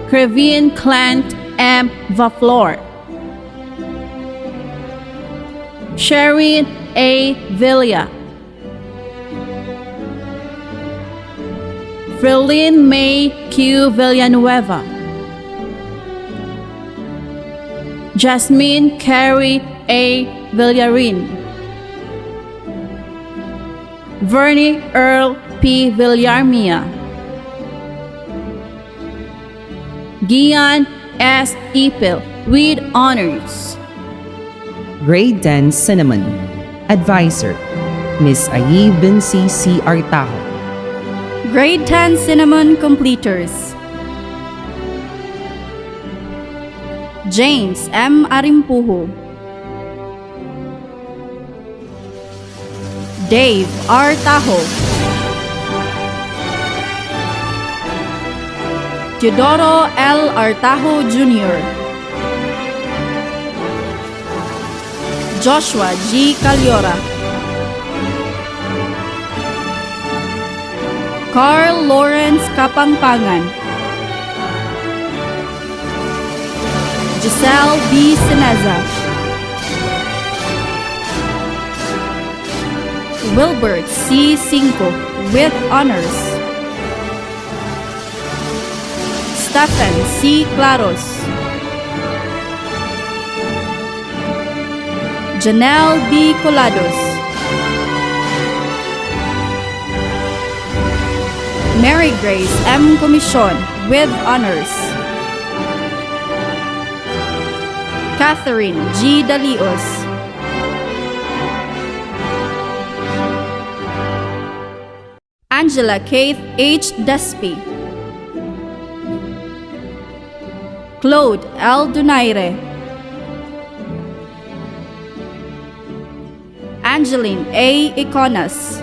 Krevin Clant M. Vaflor. Sherin A. Villa. Frelyn May Q. Villanueva. Jasmine Carey A. Villarin. Vernie Earl P. Villarmia. Gian S. Ipil with honors. Grade 10 Cinnamon. Advisor, Miss Ayi Vinci C. Artajo. Grade 10 Cinnamon Completers. James M. Arimpuho. Dave R. Tajo. Teodoro L. Artajo Jr. Joshua G. Caliora. Carl Lawrence Kapangpangan. Giselle B. Sineza. Wilbert C. Cinco with honors. Stephen C. Claros. Janelle B. Colados. Mary Grace M. Commission with honors. Catherine G. Dalios. Angela Keith H. Despi. Claude L. Donaire. Angeline A. Iconas.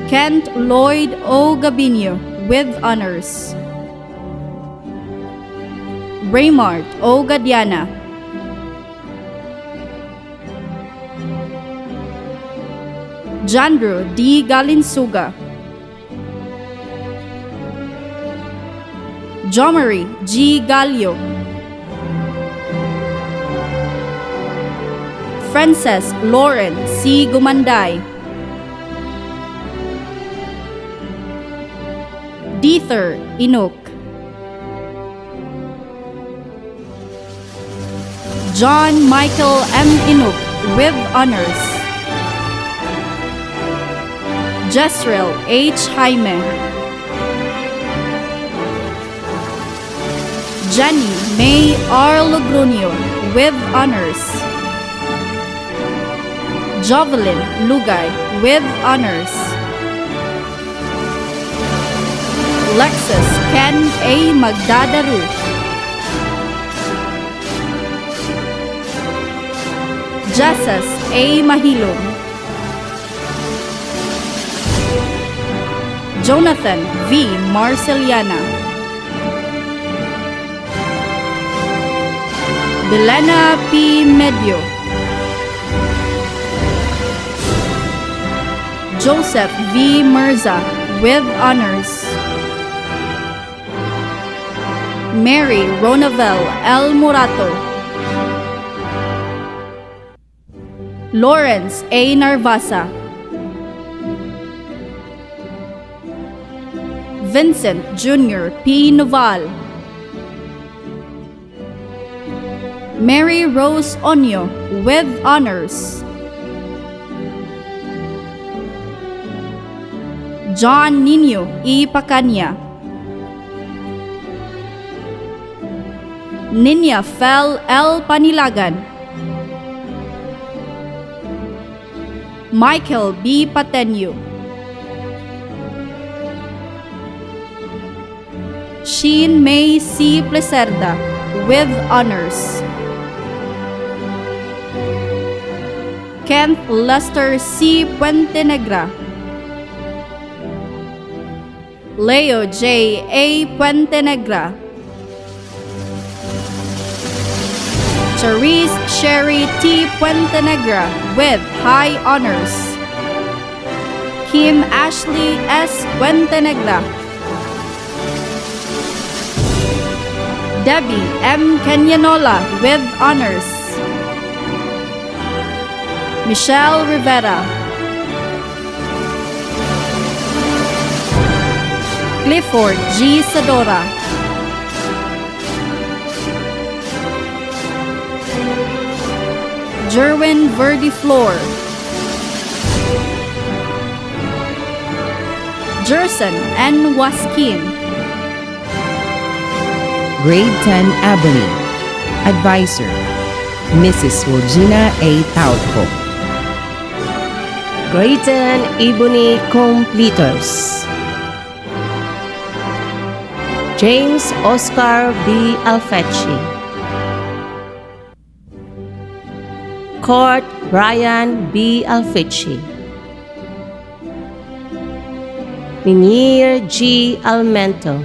Kent Lloyd O. Gabinio with honors. Raymart O. Gadiana. Jandro D. Galinsuga. Jomery G. Gallo. Frances Lauren C. Gumanday. Deether Inuk. John Michael M. Inuk with honors. Jezreel H. Jaime. Jenny May R. Logronio with honors. Jovelyn Lugay with honors. Lexus Ken A. Magdadaru. Jesus A. Mahilom. Jonathan V. Marceliana. Belena P. Medio. Joseph V. Mirza with honors. Mary Ronavel L. Murato. Lawrence A. Narvasa. Vincent Jr. P. Noval. Mary Rose Onyo with honors. John Nino E. Pacanya. Ninya Fel L. Panilagan. Michael B. Patenyo. Sheen May C. Plecerda with honors. Kent Lester C. Puente Negra. Leo J. A. Puente Negra. Charisse Sherry T. Puente Negra with high honors. Kim Ashley S. Puente Negra. Debbie M. Kenyanola with honors. Michelle Rivera. Clifford G. Sadora. Jerwin Verdiflor. Jerson N. Waskin. Grade 10 Ebony. Advisor, Mrs. Regina A. Tautco. Grade 10 Ebony Completers. James Oscar B. Alfechi. Court Brian B. Alfechi. Minier G. Almento.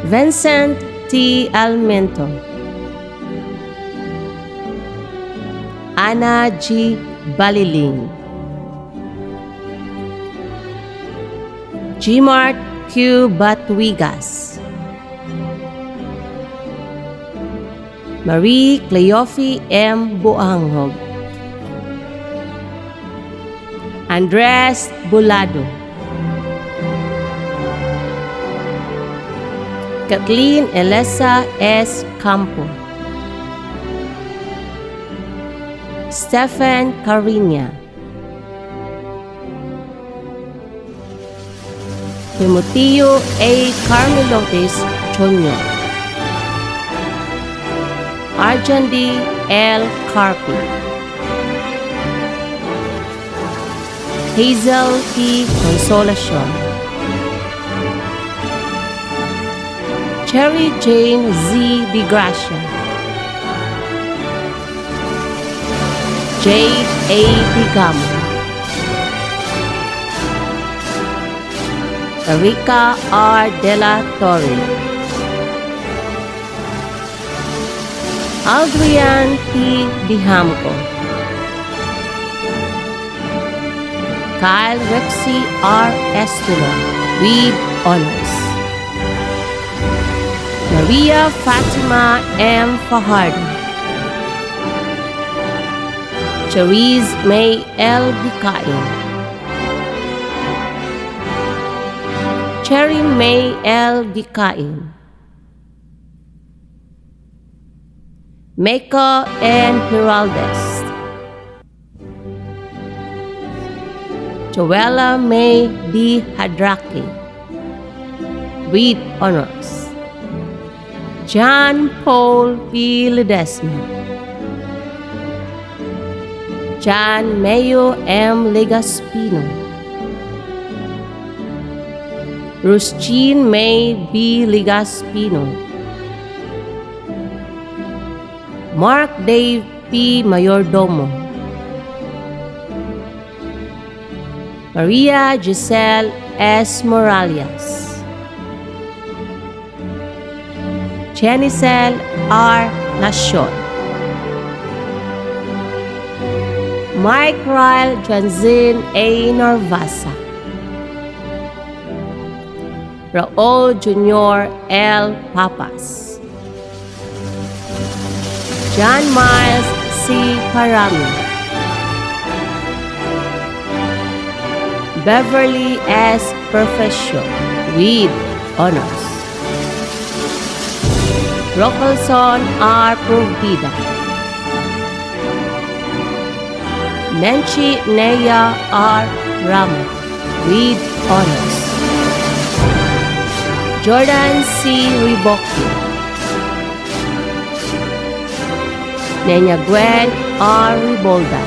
Vincent T. Almento. Anna G. Baliling. Gmart Q. Batwigas. Marie Cleofi M. Buanghog. Andres Bulado. Kathleen Elisa S. Campo. Stephen Cariña. Timoteo A. Carmelotis Jr. Arjan D. L. Carpi. Hazel T. Consolacion. Cherry Jane Z. Di Gracia. J. A. Digamo. Erika R. Della Torre. Aldrian T. Dihamco. Kyle Rexy R. Estula with honors. Maria Fatima M. Fajardo. Cherise May L. Dicain. Cherry May L. Dicain. Meko N. Hiraldes. Joella May D. Hadraki. with honors. John Paul P. Ledesma, John Mayo M. Legaspino, Rustin May B. Legaspino, Mark Dave P. Mayordomo, Maria Giselle S. Morales, Jenicel R. Nashon, Mike Ryle Janzin A. Narvasa, Raul Jr. L. Papas, John Miles C. Parami, Beverly S. Perfection with honors. Rockelson R. Provida, Menchi Nea R. Ramo with honors. Jordan C. Ribocchio, Nenya Gwen R. Ribolda,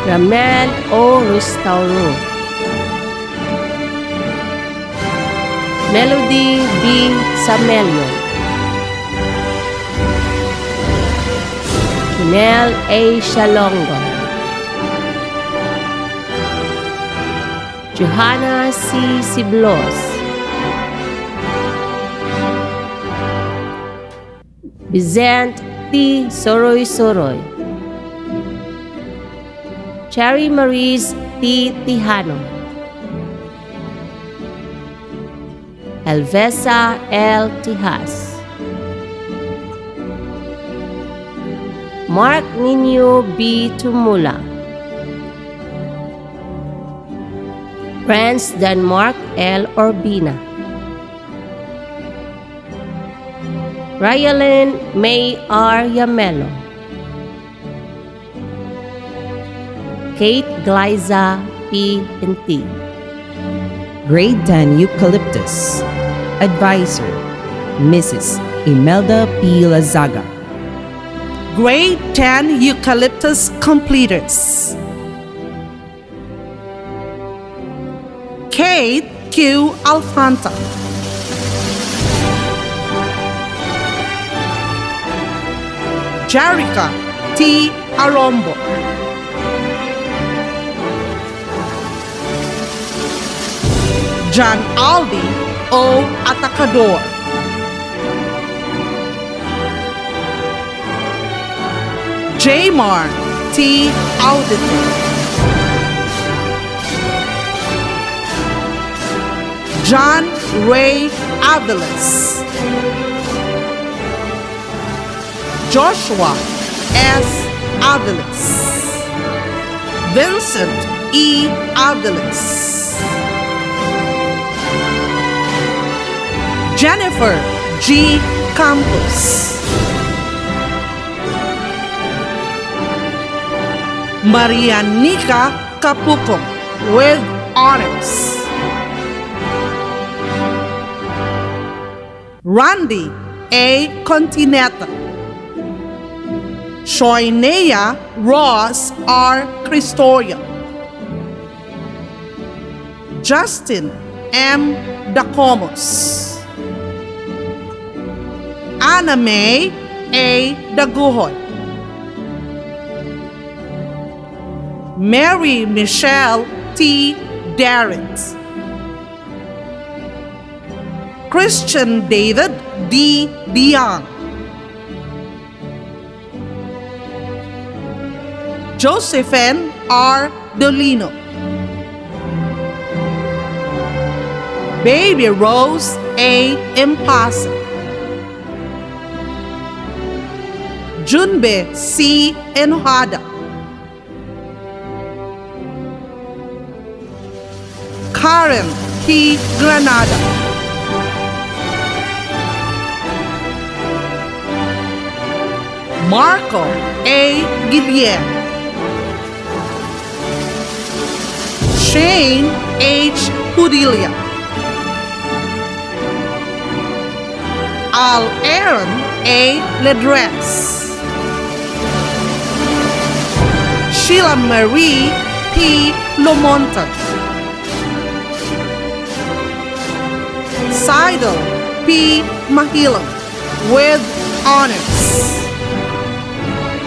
Ramel O. Restauro, Melody B. Samelio, Chanel A. Shalongo, Johanna C. Siblos, Vicent T. Soroy, Cherry Maurice T. Tijano, Elvesa L. Tijas, Mark Nino B. Tumula, Franz Denmark L. Orbina, Ryalyn May R. Yamelo, Kate Glyza P. and T. Grade 10 Eucalyptus. Advisor, Mrs. Imelda P. Lazaga. Grade 10 Eucalyptus Completers. Kate Q. Alfanta, Jerica T. Arombo, John Aldi O. Atacador, Jamar T. Auditor, John Ray Aviles, Joshua S. Aviles, Vincent E. Aviles, Jennifer G. Campos, Maria Nica Capuco with honors, Randy A. Contineta, Shoinea Ross R. Cristorio, Justin M. Dacomos, Anna May A. Daguhoy, Mary Michelle T. Darrett, Christian David D. Dion, Josephine R. Dolino, Baby Rose A. Impasa, Junbe C. Enojada, Karen P. Granada, Marco A. Guillen, Shane H. Pudilia, Al Aaron A. Ledres, Sheila Marie P. Lomontan, Seidel P. Mahilang with honors,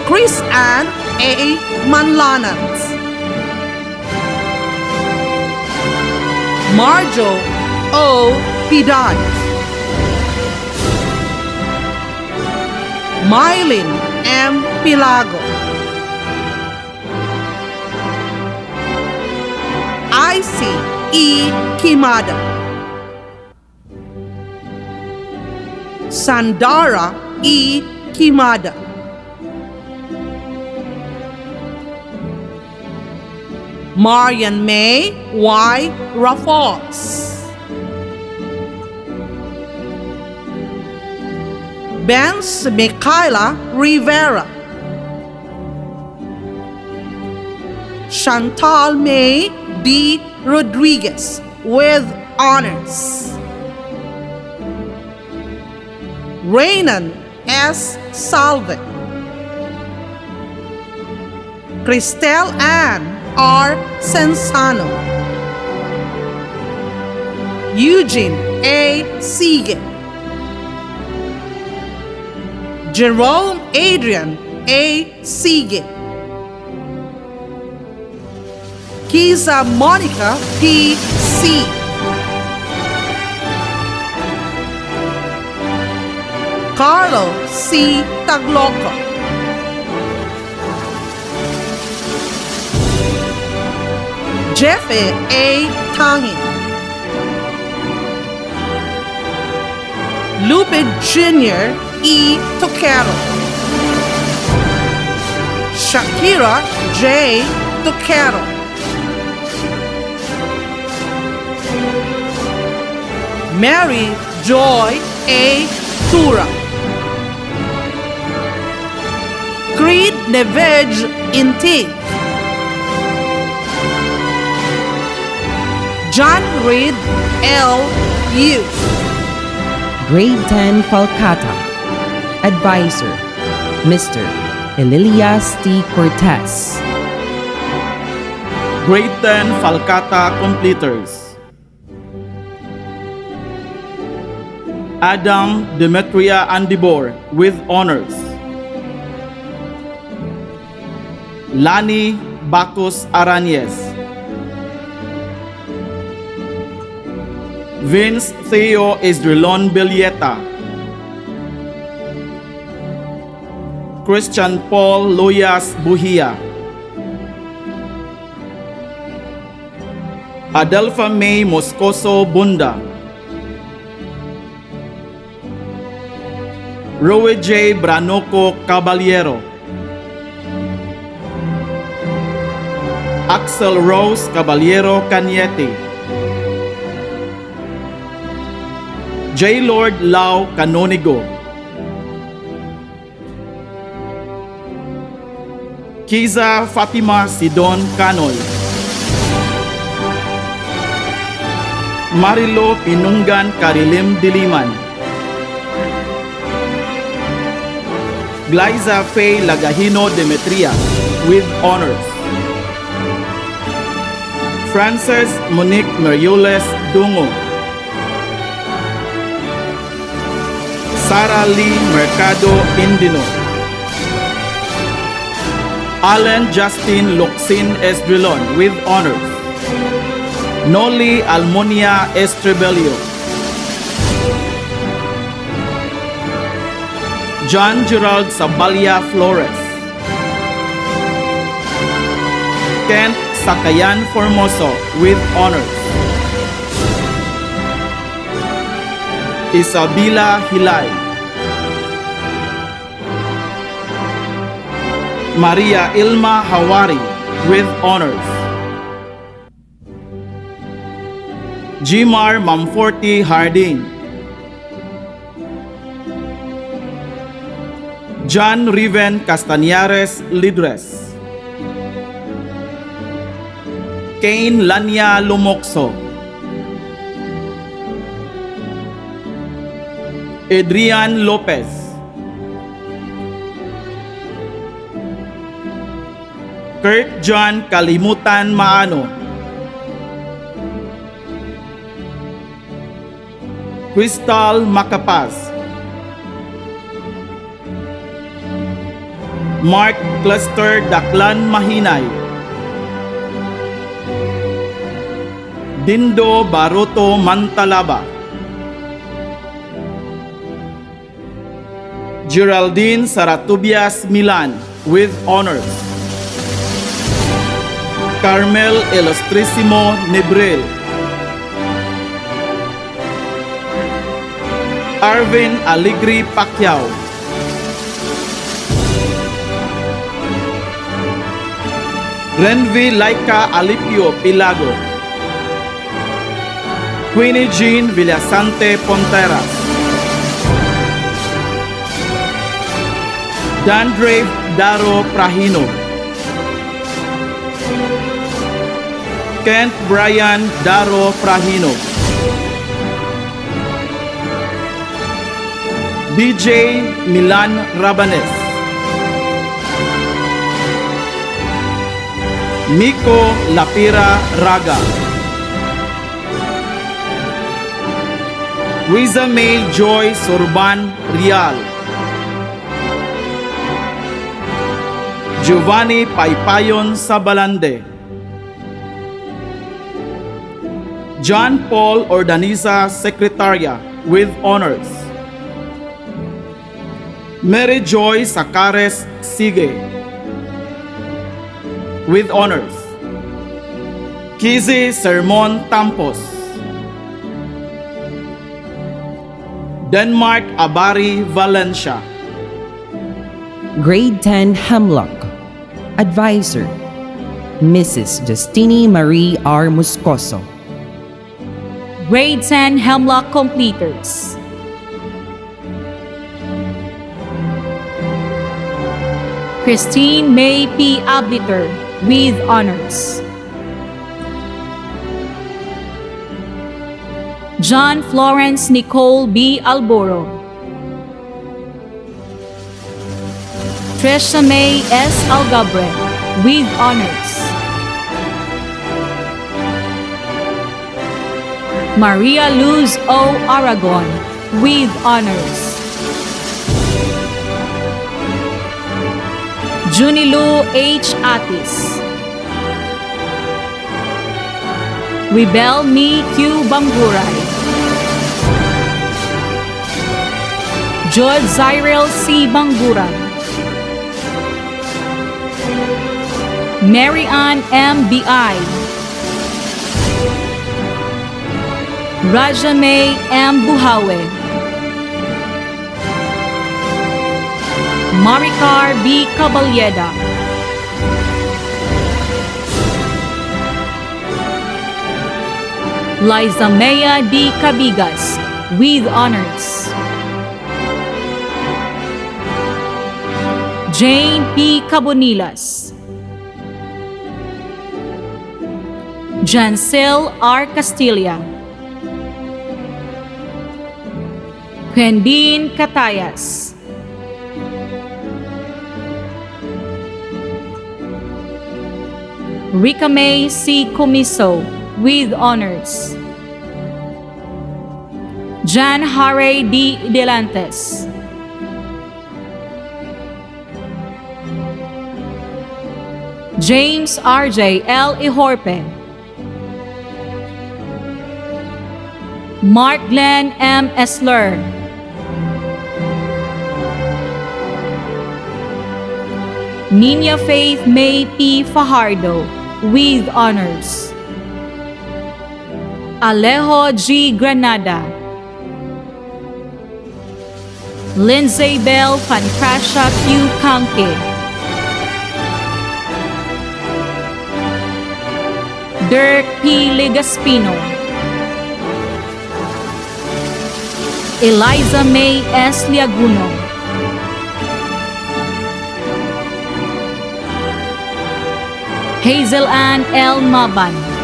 Chris Ann A. Manlanat, Marjo O. Pidat, Mylin M. Pilago, Icy E. Kimada, Sandara E. Kimada, Marian May Y. Raffos, Benz Michaela Rivera, Chantal May D. Rodriguez with honors, Raynan S. Salve, Cristel Ann R. Sensano, Eugene A. Sige, Jerome Adrian A. Sige, Kiza Monica P. C, Carlo C. Tagloco, Jeffe A. Tangin, Lupid Jr. E. Toquero, Shakira J. Toquero, Mary Joy A. Tura, Creed Nevej Inti, John Reed L. U, Grade 10 Falcata. Advisor, Mr. Elilias T. Cortez. Grade 10 Falcata completers: Adam Demetria Andibor with honors, Lani Bacus Aranez, Vince Theo Esdrelon Bilieta, Christian Paul Loyas Buhia, Adelpha May Moscoso Bunda, Roe J. Branoco Caballero, Axel Rose Caballero Cañete, J. Lord Lau Canonigo, Kiza Fatima Sidon Canoy, Marilo Pinungan Karilim Diliman, Glyza Faye Lagahino Demetria with honors, Frances Monique Merioles Dungo, Sarah Lee Mercado Indino, Allen Justin Luxin Esdrelon with honors, Noli Almonia Estrebelio, John Gerald Sabalia Flores, Kent Sakayan Formoso with honors, Isabela Hilay, Maria Ilma Hawari with honors, Jimar Mamforti Harding, John Riven Castañares Lidres, Kane Lania Lumokso, Adrian Lopez, Kurt John Kalimutan Maano, Crystal Macapaz, Mark Cluster Daklan Mahinay, Dindo Baroto Mantalaba, Geraldine Saratubias Milan with honors, Carmel Elostrissimo Nebrel, Arvin Aligri Pacquiao, Renvi Laika Alipio Pilago, Queenie Jean Villasante Ponteras, Dandrave Daro Prahino, Kent Brian Daro Prahino, DJ Milan Rabanes, Miko Lapira Raga, Riza May Joy Sorban Rial, Giovanni Paypayon Sabalande, John Paul Ordaniza Secretaria with honors, Mary Joy Sacares Sige with honors, Kizzy Sermon Tampos, Denmark Abari Valencia, Grade 10 Hemlock. Advisor, Mrs. Justini Marie R. Moscoso. Grade 10 Hemlock completers. Christine May P. Abliter with honors. John Florence Nicole B. Alboro. Trisha May S. Algabre with honors. Maria Luz O. Aragon with honors. Junilu H. Atis. Rebel Mi Q. Bamburay. George Zyril C. Bangburan. Mary Ann M. B.I. Raja May M. Buhawe. Maricar B. Caballeda. Liza Mea D. Cabigas with honors. Jane P. Cabonilas. Jancel R. Castilla. Quendine Catayas. Rika May C. Comiso with honors. Jan Hare D. Delantes. James R.J. L. Ihorpe. Mark Glenn M. Esler. Nina Faith May P. Fajardo with honors. Alejo G. Granada. Lindsay Bell Pancracia Q. Kanke. Dirk P. Legaspino. Eliza May S. Liaguno. Hazel Ann L. Maban.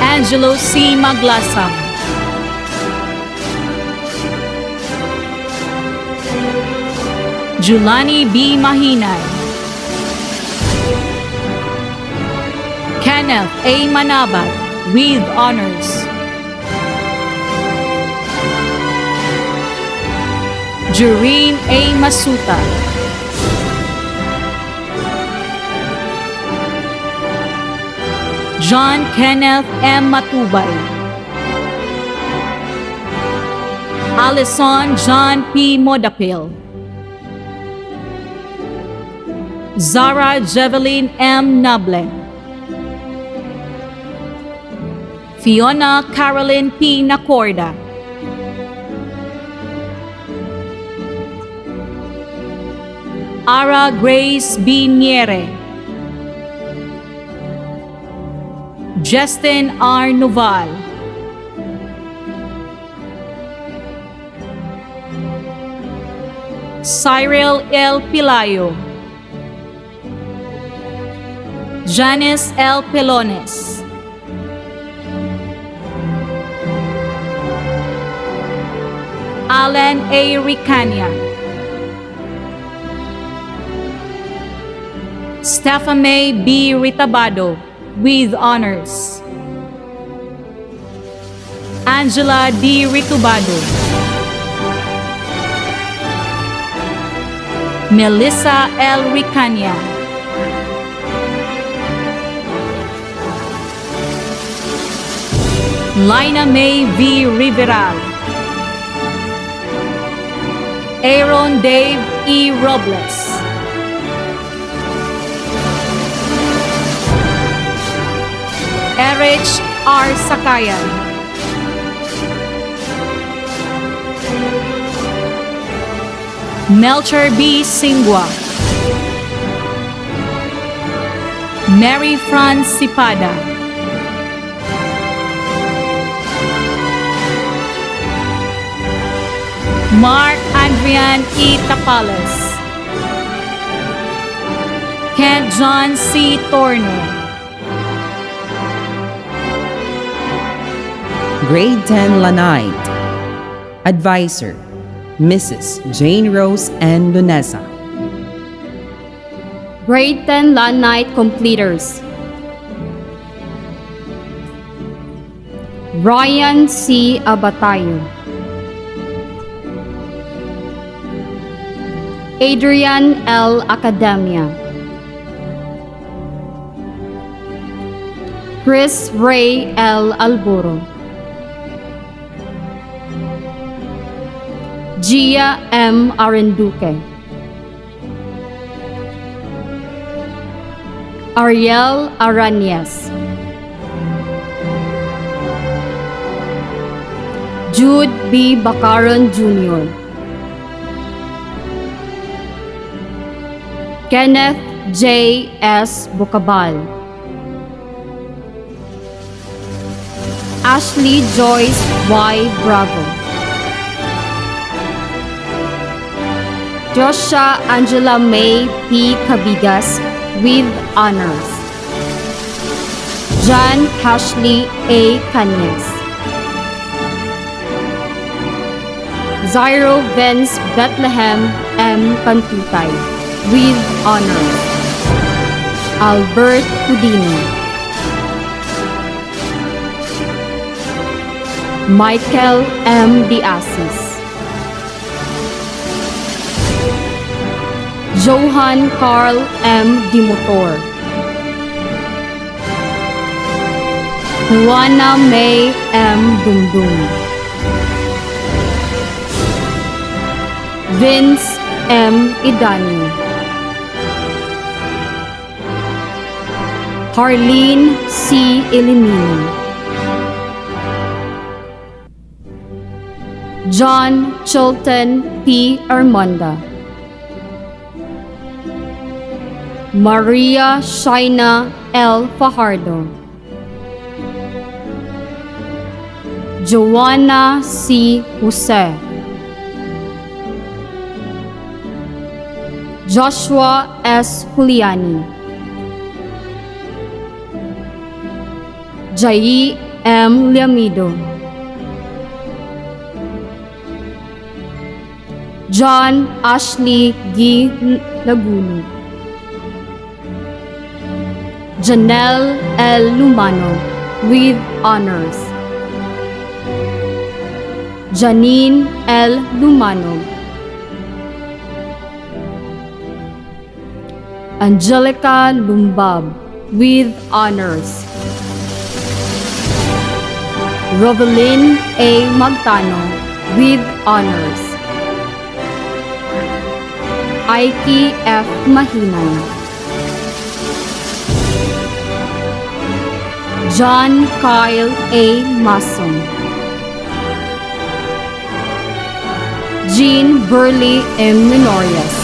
Angelo C. Maglasam, Julani B. Mahinay, Kenneth A. Manabat with honors, Jureen A. Masuta, John Kenneth M. Matubay, Alison John P. Modapil, Zara Jeveline M. Nable, Fiona Caroline P. Nacorda, Ara Grace B. Niere, Justin R. Noval, Cyril L. Pilayo, Janice L. Pelones, Alan A. Ricania, Stephanie B. Ritabado with honors, Angela D. Ritubado, Melissa L. Ricania, Lina May V. Riveral, Aaron Dave E. Robles, Erich R. Sakayan, Melcher B. Singwa, Mary Franz Sipada, Mark Adrian E. Tapales, Kent John C. Torno, Grade 10 Lanite. Advisor, Mrs. Jane Rose N. Lunesa. Grade 10 Land Night Completers. Ryan C. Abatayo, Adrian L. Academia, Chris Ray L. Alburo, Gia M. Arenduque, Ariel Aranias, Jude B. Bacaron Jr., Kenneth J. S. Bocabal, Ashley Joyce Y. Bravo, Joshua Angela May P. Cabigas with honors, John Ashley A. Cañas, Zairo Vance Bethlehem M. Cantutay with honors, Albert Cudino, Michael M. Diasis, Johan Carl M. Dimotor, Juana May M. Dumdum, Vince M. Idanio, Harleen C. Elimino, John Chilton P. Armanda, Maria Shaina L. Fajardo, Joanna C. Jose, Joshua S. Juliani, Jai M. Liamido, John Ashley G. Laguno, Janelle L. Lumano with honors, Janine L. Lumano, Angelica Lumbab with honors, Rovelyn A. Magtano with honors, Aiki F. Mahinay, John Kyle A. Mason, Jean Burley M. Menorias,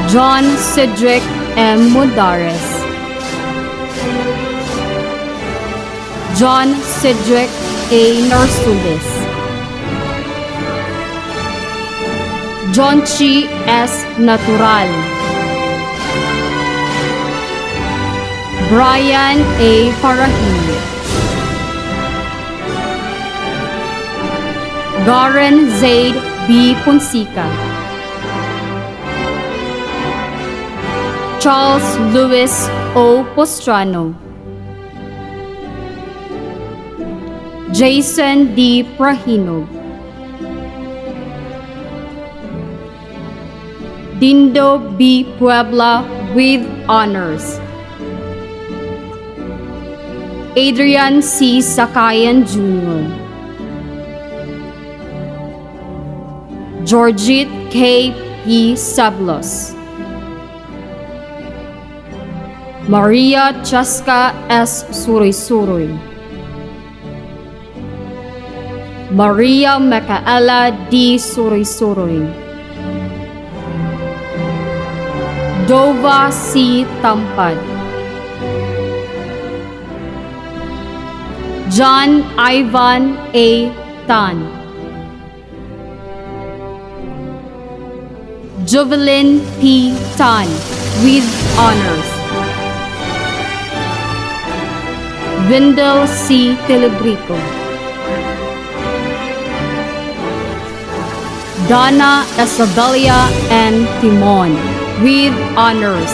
John Cedric M. Modares, John Cedric A. Narsulis, John Chi S. Natural, Brian A. Parahim, Garen Zaid B. Ponsica, Charles Louis O. Postrano, Jason D. Prahinog, Dindo B. Puebla with honors, Adrian C. Sakayan Jr., Georgette K. P. Sablos, Maria Chaska S. Suroy-Suroy, Maria Micaela D. Suroy-Suroy, Dova C. Tampad, John Ivan A. Tan, Jovelyn P. Tan with honors, Wendell C. Telebrico, Donna Isabelia N. Timon with honors,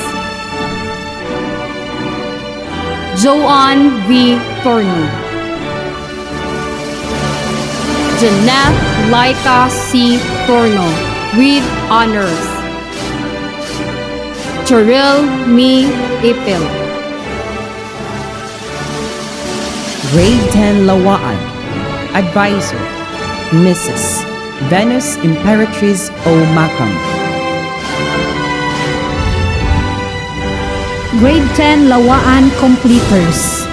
Joanne V. Torno, Jeanette Laika C. Torno with honors, Cheryl Mi Ipil, Grade 10 Lawaan. Advisor, Mrs. Venus Imperatrice O. Macam. Grade 10 Lawaan Completers,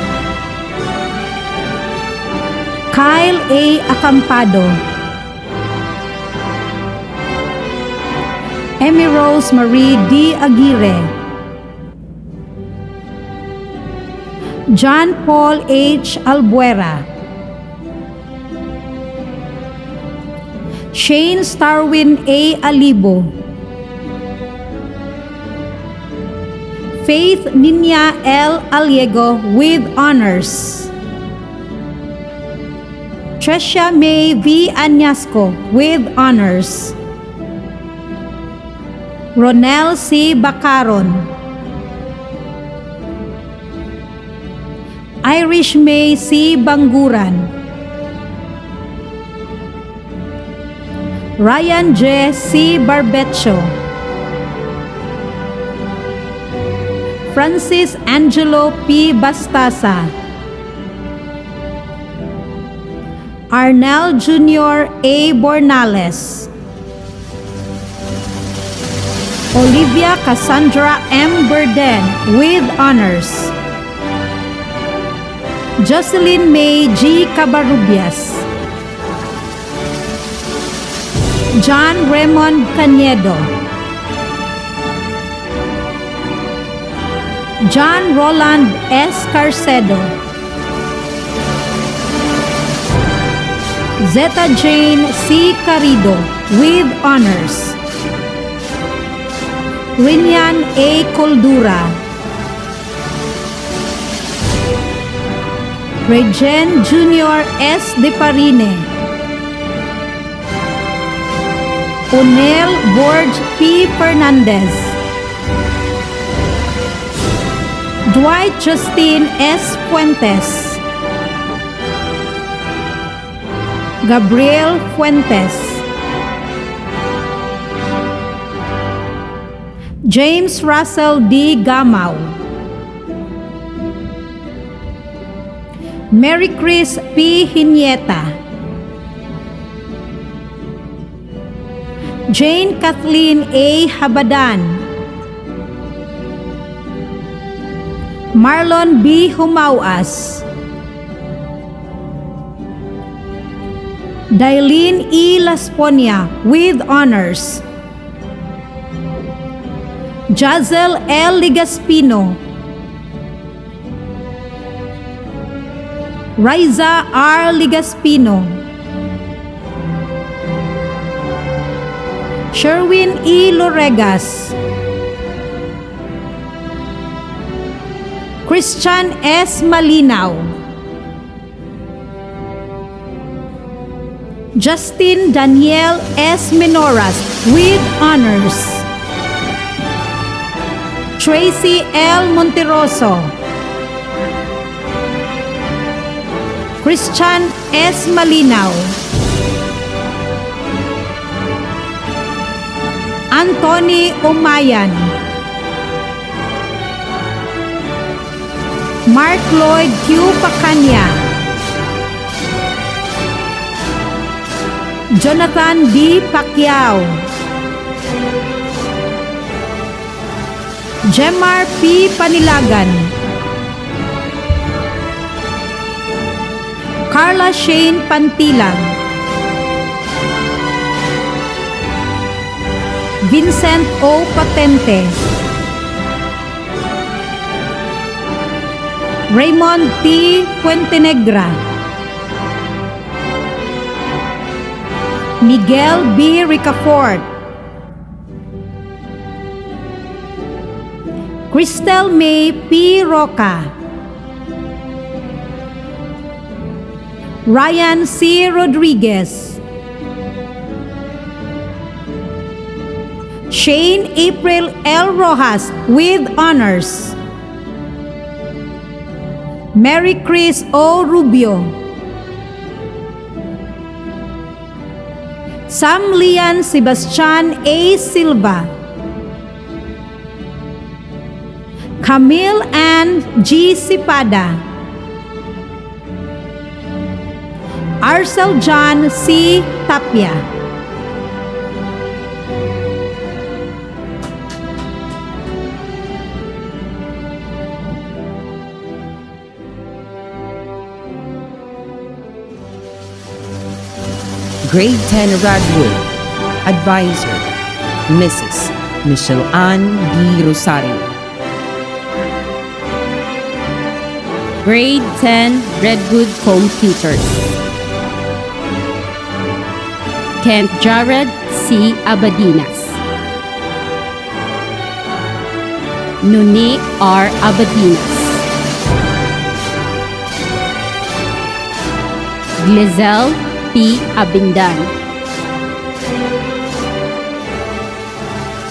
Kyle A. Acampado, Emmy Rose Marie D. Aguirre, John Paul H. Albuera, Shane Starwin A. Alibo, Faith Ninya L. Aliego with honors, Tresha May V. Anyasco with honors, Ronel C. Bacaron, Irish May C. Banguran, Ryan J. C. Barbecho, Francis Angelo P. Bastasa, Arnel Jr. A. Bornales, Olivia Cassandra M. Burden with honors, Jocelyn May G. Cabarubias, John Raymond Canedo, John Roland S. Carcedo, Zeta Jane C. Carido with honors, Rinian A. Coldura, Regen Junior S. De Parine, Onel Borge P. Fernandez, Dwight Justin S. Fuentes, Gabriel Fuentes, James Russell D. Gamau, Mary Chris P. Hinieta, Jane Kathleen A. Habadan, Marlon B. Humauas, Dailene E. Lasponia with honors, Jazel L. Ligaspino, Riza R. Ligaspino, Sherwin E. Loregas, Christian S. Malinaw, Justin Daniel S. Menoras with honors, Tracy L. Monteroso, Christian S. Malinaw, Anthony Umayan, Mark Lloyd Q. Pacanya, Jonathan D. Pacquiao, Jemar P. Panilagan, Carla Shane Pantilang, Vincent O. Patente, Raymond T. Puentenegra, Miguel B. Ricafort, Cristel May P. Roca, Ryan C. Rodriguez, Shane April L. Rojas with honors, Mary Chris O. Rubio, Sam Lian Sebastian A. Silva, Camille Ann G. Sipada, Arcel John C. Tapia. Grade 10 Radwood, Advisor, Mrs. Michelle Ann B. Rosario. Grade 10 Redwood Computers, Kent Jared C. Abadinas, Nuni R. Abadinas, Glizel P. Abindan,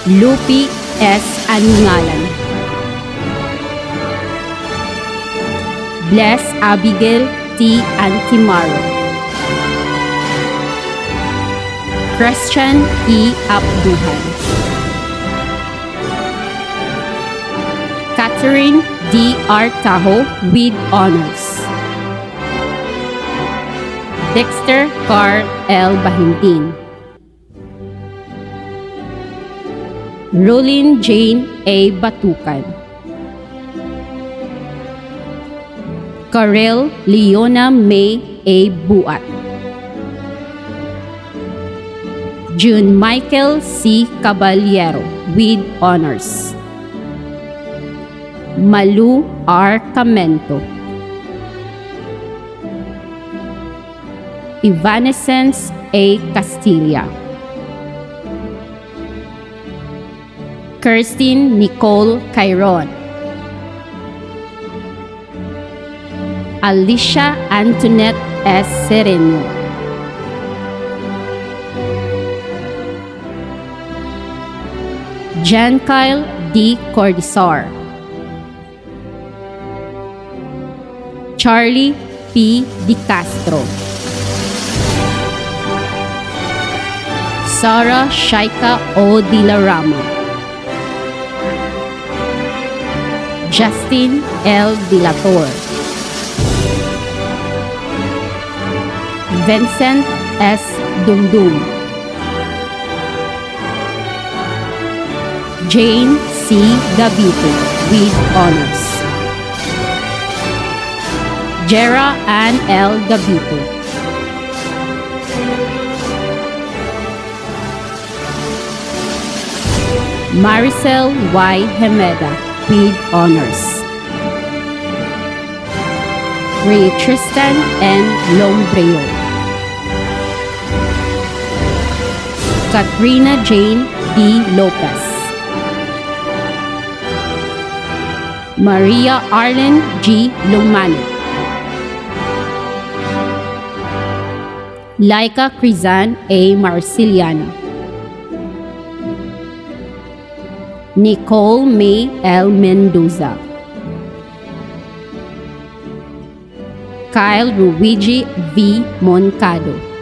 Lupi S. Aningalan, Bless Abigail T. Antimaro, Christian E. Abduhan, Catherine D. Artajo with honors, Dexter Carl L. Bahintin, Rolin Jane A. Batukan, Karel Leona May A. Buat, June Michael C. Caballero with honors, Malu R. Camento, Evanescence A. Castilla, Kirsten Nicole Cairon, Alicia Antoinette S. Sereno. Jan Kyle D. Cordisar. Charlie P. Di Castro. Sarah Shaika O. Di La Rama. Justin L. De La Torre. Vincent S. Dumdum. Jane C. Gabito with honors. Jera Ann L. Gabito. Maricel Y. Hemeda with honors. Ray Tristan N. Lombreo. Katrina Jane D. Lopez. Maria Arlen G. Lumani. Laika Crizan A. Marciliano. Nicole May L. Mendoza. Kyle Ruigi V. Moncado.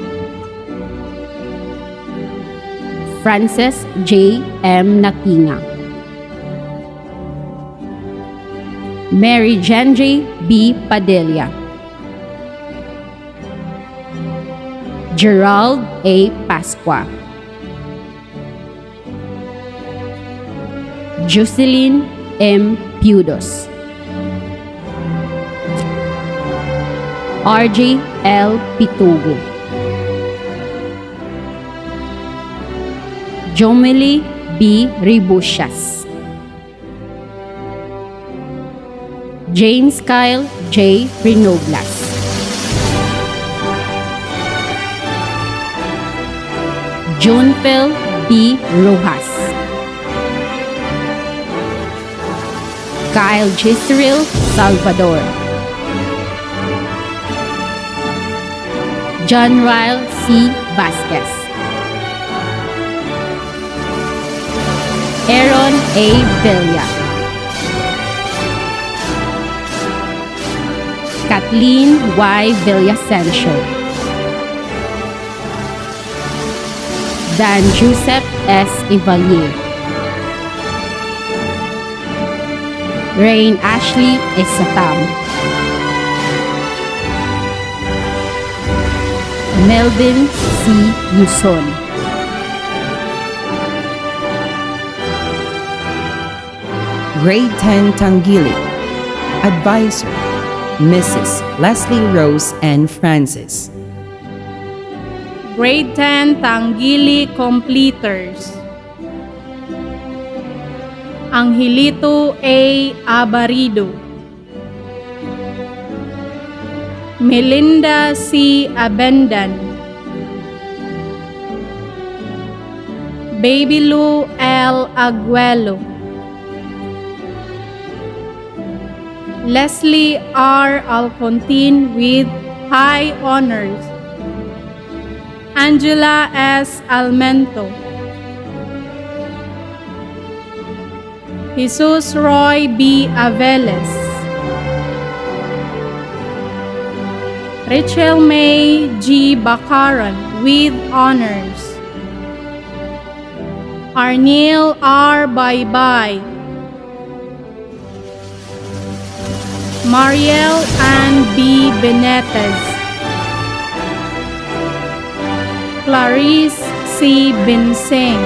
Frances J. M. Natinga. Mary Janjay B. Padilla. Gerald A. Pasqua. Jocelyn M. Pudos. RJ L. Pitugo. Jomeli B. Ribushas. James Kyle J. Renoblas. Junpel B. Rojas. Kyle Gisril Salvador. John Ryle C. Vasquez. Aaron A. Villa. Kathleen Y. Villasencio. Dan Joseph S. Ivalier. Rain Ashley Isatam. Melvin C. Yuson. Grade 10 Tangili. Advisor, Mrs. Leslie Rose and Francis. Grade 10 Tangili Completers. Angelito A. Abarido. Melinda C. Abendan. Babylu L. Aguelo. Leslie R. Alcontin with high honors. Angela S. Almento. Jesus Roy B. Aveles. Rachel May G. Bakaran with honors. Arniel R. Baybay. Mariel Ann B. Benitez. Clarice C. Binseng.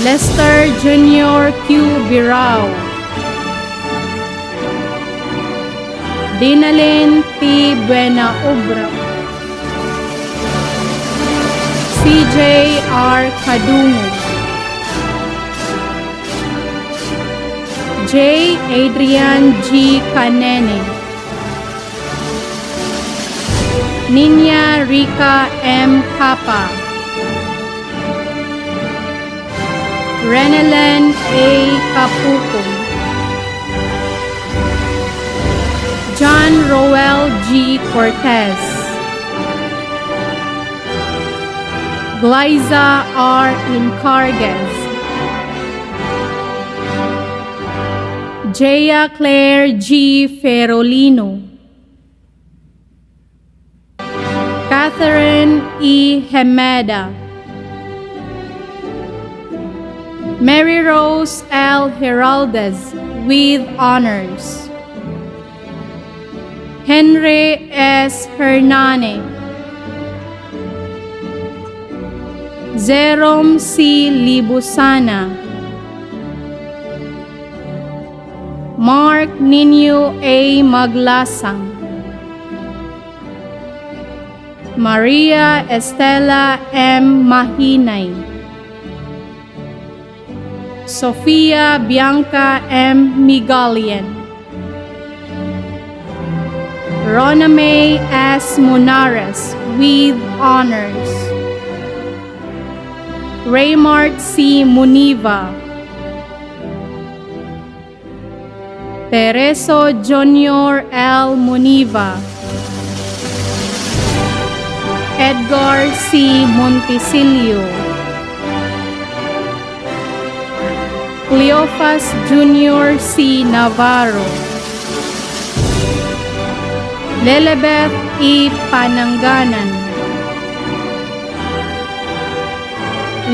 Lester Jr. Q. Birao. Dinalyn P. Buena Obra. CJ R. Kadungo. J. Adrian G. Canene. Ninya Rika M. Capa. Renelen A. Capuco. Roel G. Cortez, Glyza R. Incarguez, Jaya Claire G. Ferolino, Catherine E. Hemeda, Mary Rose L. Heraldez with honors, Henry S. Hernane, Jerome C. Libusana, Mark Nino A. Maglasang, Maria Estela M. Mahinay, Sofia Bianca M. Migalian, Rona May S. Munares with honors, Raymart C. Muniva, Tereso Junior L. Muniva, Edgar C. Montisilio, Cleophas Junior C. Navarro, Lelebeth E. Pananganan,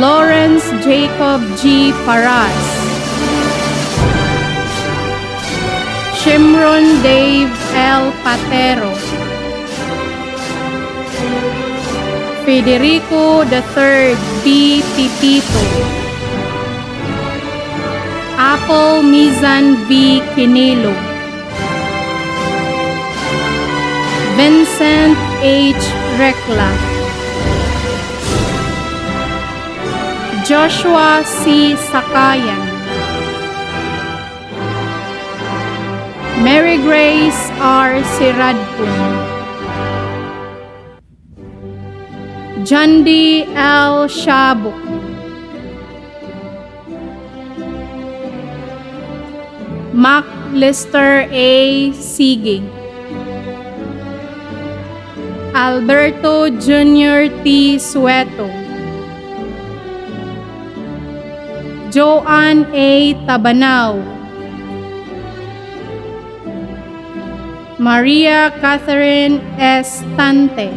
Lawrence Jacob G. Paras, Shimron Dave L. Patero, Federico III B. Pipito, Apple Mizan V. Quinilo, Vincent H. Recla, Joshua C. Sakayan, Mary Grace R. Siradpun, Jandi L. Shabuk, Mac Lister A. Sige, Alberto Jr. T. Sueto, Joanne A. Tabanao, Maria Catherine S. Tante,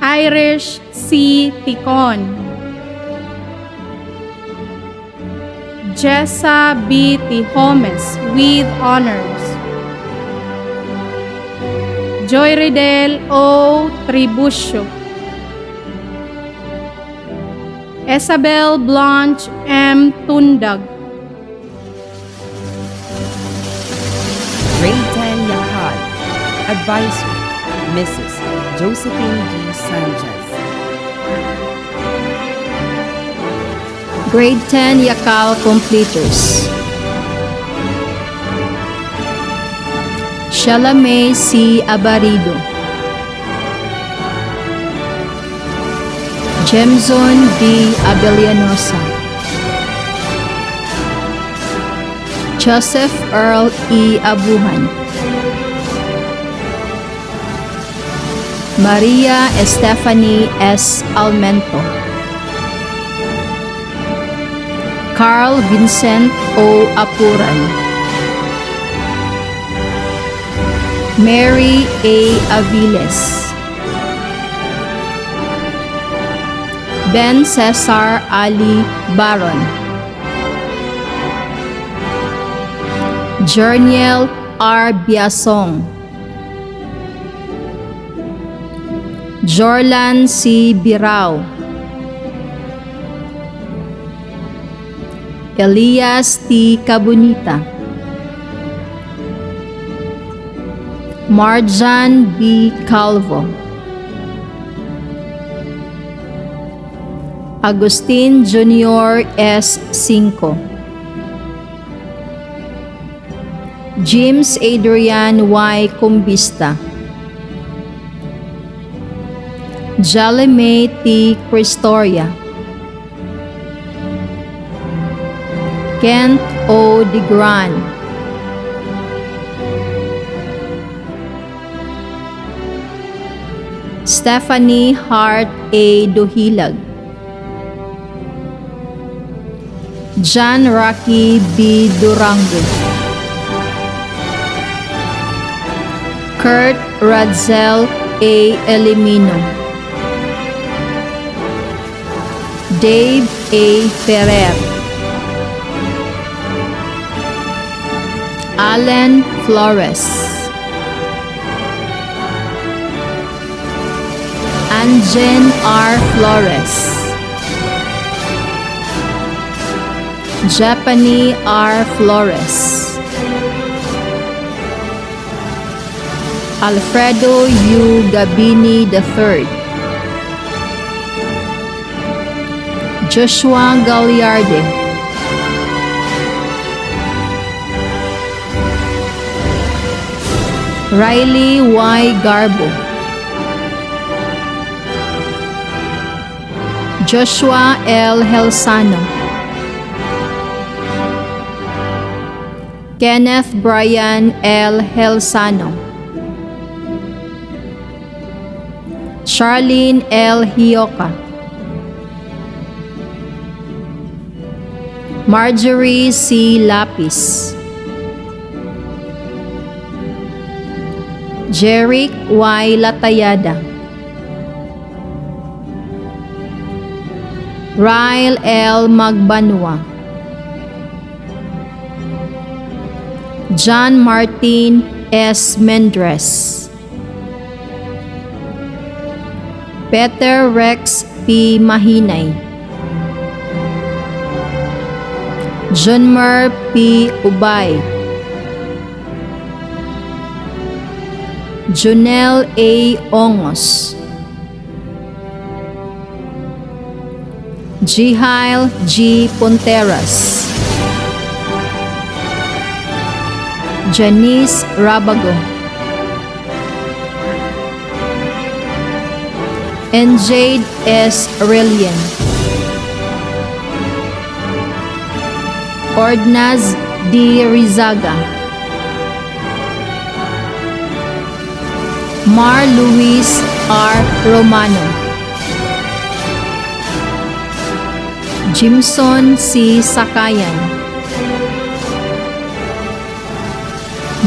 Irish C. Ticon, Jessa B. Tijomes with honors, Joy Ridel O. Tribucio, Isabel Blanche M. Tundag, Grade 10 Yakad, Advisor, Mrs. Josephine D. Sanchez. Grade 10 Yakal Completers, Shalame C. Abarido, Jemzon D. Abelianosa, Joseph Earl E. Abuhan, Maria Estefany S. Almento, Carl Vincent O. Apuran, Mary A. Aviles, Ben Cesar Ali Baron, Jerniel R. Biasong, Jorlan C. Birao, Elias T. Cabunita, Marjan B. Calvo, Agustin Junior S. Cinco, James Adrian Y. Cumbista, Jaleme T. Cristoria, Kent O. DeGran, Stephanie Hart A. Duhilag, John Rocky B. Durango, Kurt Radzel A. Elimino, Dave A. Ferrer, Allen Flores, Anjen R. Flores, Japanese R. Flores, Alfredo U. Gabini III, Joshua Gagliardi, Riley Y. Garbo, Joshua L. Helsano, Kenneth Brian L. Helsano, Charlene L. Hioka, Marjorie C. Lapis, Jeric Y. Latayada, Ryle L. Magbanwa, John Martin S. Mendres, Peter Rex P. Mahinay, Junmer P. Ubay, Junel A. Ongos, Jihail G. Ponteras, Janice Rabago, and Jade S. Aurelian, Ordnaz D. Rizaga, Mar Luis R. Romano, Jimson C. Sakayan,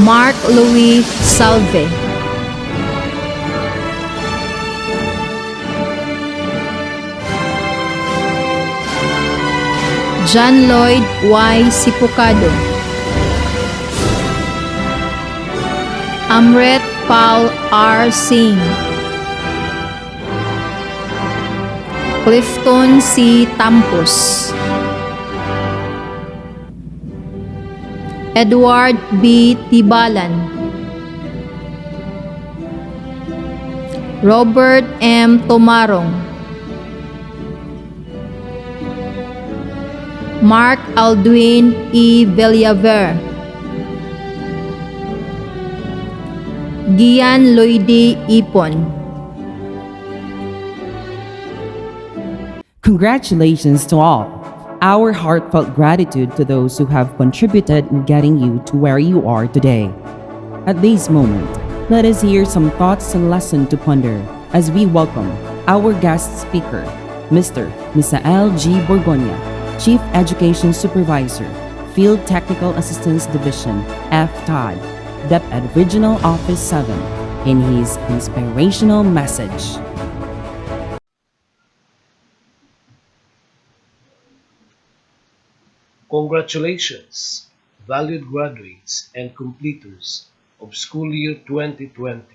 Mark Louis Salve, John Lloyd Y. Sipocado, Amrit Paul R. Singh, Clifton C. Tampos, Edward B. Tibalan, Robert M. Tomarong, Mark Aldwin E. Villaver, Gian Lloydy Ipon. Congratulations to all. Our heartfelt gratitude to those who have contributed in getting you to where you are today. At this moment, let us hear some thoughts and lesson to ponder as we welcome our guest speaker, Mr. Misael G. Borgonia, Chief Education Supervisor, Field Technical Assistance Division, FTOD, DepEd Regional Office 7, in his inspirational message. Congratulations, valued graduates and completers of school year 2020-2021.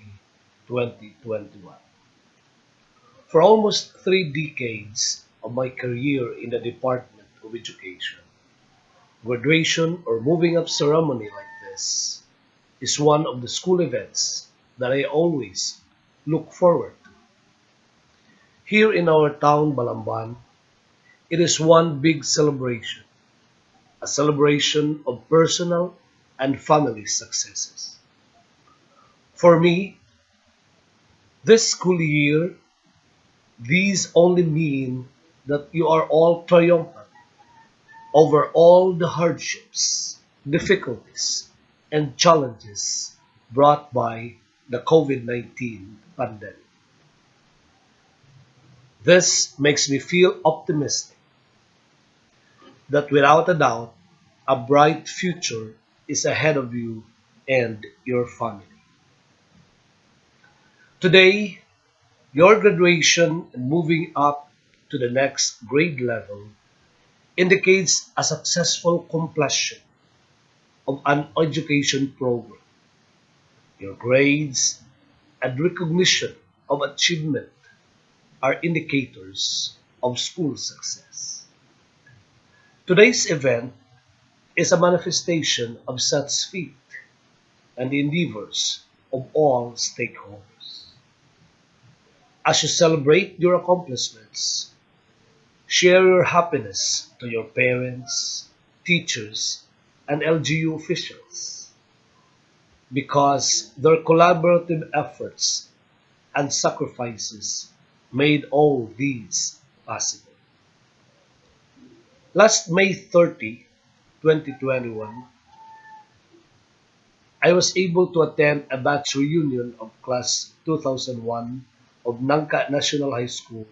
For almost 3 decades of my career in the Department of Education, graduation or moving up ceremony like this is one of the school events that I always look forward to. Here in our town, Balamban, it is one big celebration, a celebration of personal and family successes. For me, this school year, these only mean that you are all triumphant over all the hardships, difficulties, and challenges brought by the COVID-19 pandemic. This makes me feel optimistic that without a doubt, a bright future is ahead of you and your family. Today, your graduation and moving up to the next grade level indicates a successful completion of an education program. Your grades and recognition of achievement are indicators of school success. Today's event is a manifestation of such faith and the endeavors of all stakeholders. As you celebrate your accomplishments, share your happiness to your parents, teachers, and LGU officials because their collaborative efforts and sacrifices made all these possible. Last May 30, 2021, I was able to attend a batch reunion of Class 2001 of Nangka National High School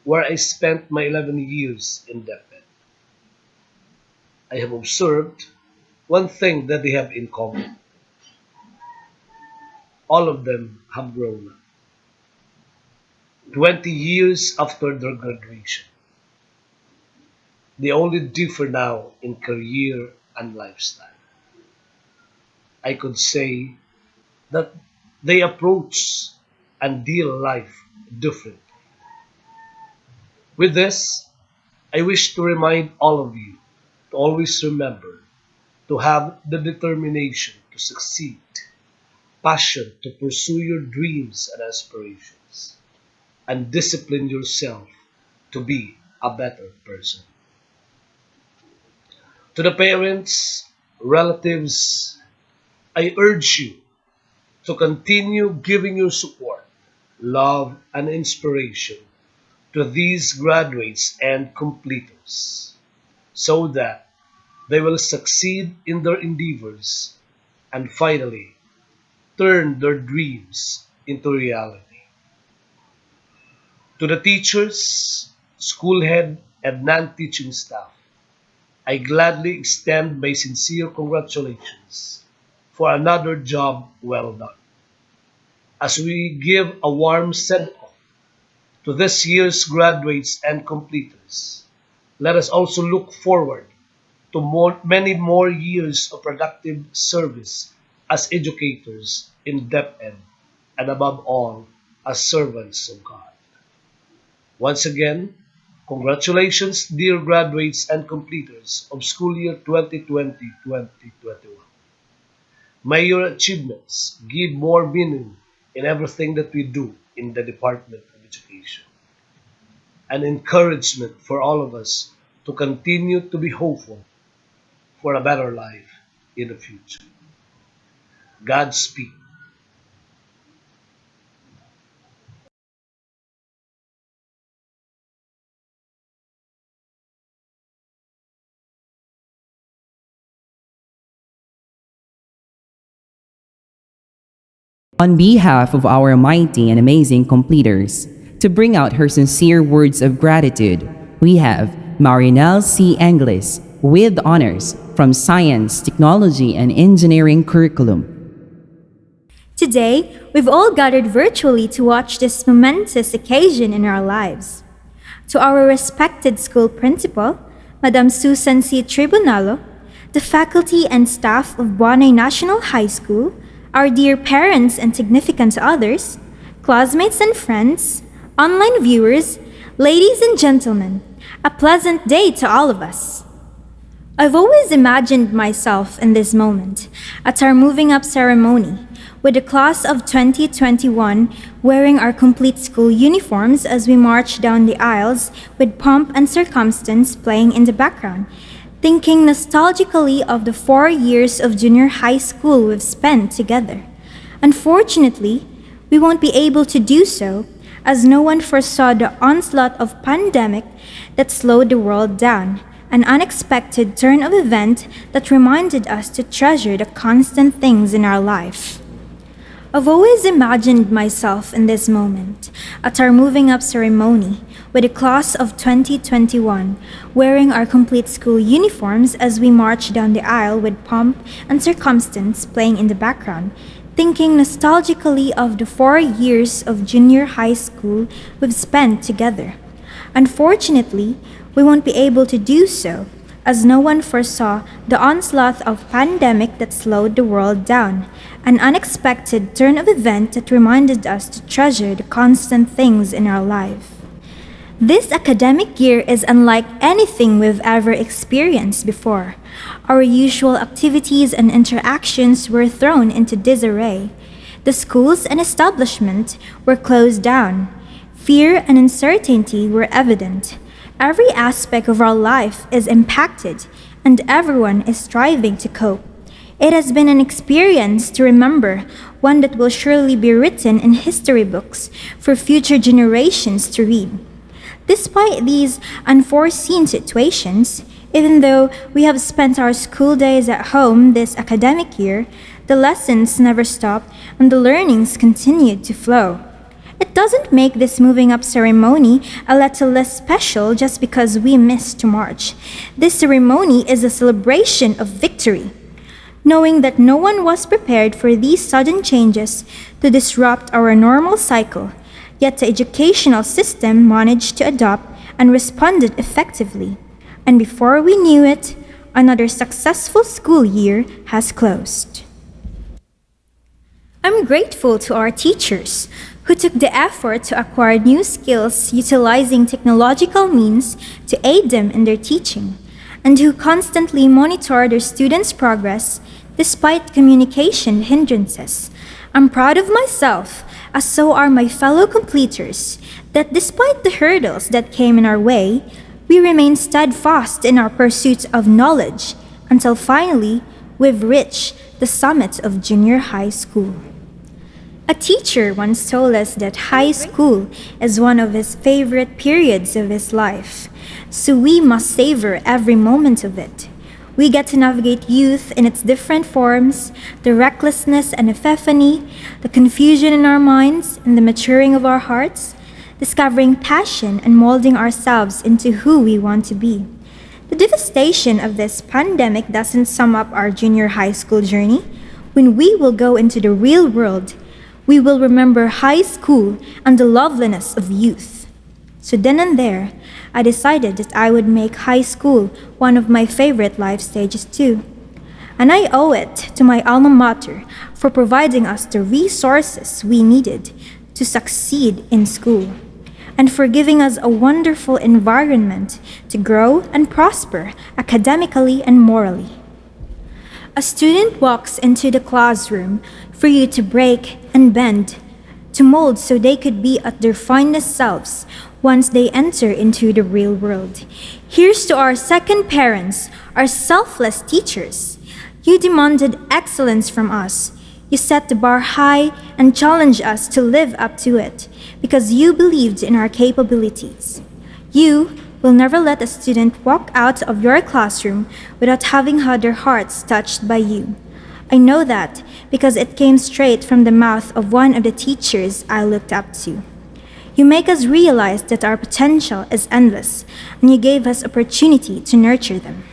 where I spent my 11 years in DepEd. I have observed one thing that they have in common. All of them have grown up. 20 years after their graduation. They only differ now in career and lifestyle. I could say that they approach and deal life differently. With this, I wish to remind all of you to always remember to have the determination to succeed, passion to pursue your dreams and aspirations, and discipline yourself to be a better person. To the parents, relatives, I urge you to continue giving your support, love, and inspiration to these graduates and completers so that they will succeed in their endeavors and finally turn their dreams into reality. To the teachers, school head, and non-teaching staff, I gladly extend my sincere congratulations for another job well done. As we give a warm send-off to this year's graduates and completers, let us also look forward to many more years of productive service as educators in DepEd and above all, as servants of God. Once again, congratulations dear graduates and completers of school year 2020-2021. May your achievements give more meaning in everything that we do in the Department of Education. An encouragement for all of us to continue to be hopeful for a better life in the future. Godspeed. On behalf of our mighty and amazing completers, to bring out her sincere words of gratitude, we have Marinelle C. Anglis with honors from Science, Technology, and Engineering Curriculum. Today, we've all gathered virtually to watch this momentous occasion in our lives. To our respected school principal, Madam Susan C. Tribunalo, the faculty and staff of Buanoy National High School, our dear parents and significant others, classmates and friends, online viewers, ladies and gentlemen, a pleasant day to all of us. I've always imagined myself in this moment at our moving up ceremony, with the class of 2021 wearing our complete school uniforms as we march down the aisles with pomp and circumstance playing in the background, thinking nostalgically of the 4 years of junior high school we've spent together. Unfortunately, we won't be able to do so as no one foresaw the onslaught of pandemic that slowed the world down, an unexpected turn of event that reminded us to treasure the constant things in our life. I've always imagined myself in this moment, at our moving up ceremony, with the class of 2021, wearing our complete school uniforms as we march down the aisle with pomp and circumstance playing in the background, thinking nostalgically of the 4 years of junior high school we've spent together. Unfortunately, we won't be able to do so, as no one foresaw the onslaught of pandemic that slowed the world down, an unexpected turn of event that reminded us to treasure the constant things in our life. This academic year is unlike anything we've ever experienced before. Our usual activities and interactions were thrown into disarray. The schools and establishment were closed down. Fear and uncertainty were evident. Every aspect of our life is impacted, and everyone is striving to cope. It has been an experience to remember, one that will surely be written in history books for future generations to read. Despite these unforeseen situations, even though we have spent our school days at home this academic year, the lessons never stopped and the learnings continued to flow. It doesn't make this moving up ceremony a little less special just because we missed to march. This ceremony is a celebration of victory. Knowing that no one was prepared for these sudden changes to disrupt our normal cycle, yet the educational system managed to adapt and responded effectively. And before we knew it, another successful school year has closed. I'm grateful to our teachers who took the effort to acquire new skills utilizing technological means to aid them in their teaching, and who constantly monitor their students' progress despite communication hindrances. I'm proud of myself, as so are my fellow completers, that despite the hurdles that came in our way, we remain steadfast in our pursuit of knowledge until finally we've reached the summit of junior high school. A teacher once told us that high school is one of his favorite periods of his life, so we must savor every moment of it. We get to navigate youth in its different forms, the recklessness and epiphany, the confusion in our minds and the maturing of our hearts, discovering passion and molding ourselves into who we want to be. The devastation of this pandemic doesn't sum up our junior high school journey. When we will go into the real world, we will remember high school and the loveliness of youth. So then and there, I decided that I would make high school one of my favorite life stages too. And I owe it to my alma mater for providing us the resources we needed to succeed in school, and for giving us a wonderful environment to grow and prosper academically and morally. A student walks into the classroom for you to break and bend, to mold so they could be at their finest selves once they enter into the real world. Here's to our second parents, our selfless teachers. You demanded excellence from us. You set the bar high and challenged us to live up to it because you believed in our capabilities. You will never let a student walk out of your classroom without having had their hearts touched by you. I know that because it came straight from the mouth of one of the teachers I looked up to. You make us realize that our potential is endless, and you gave us opportunity to nurture them.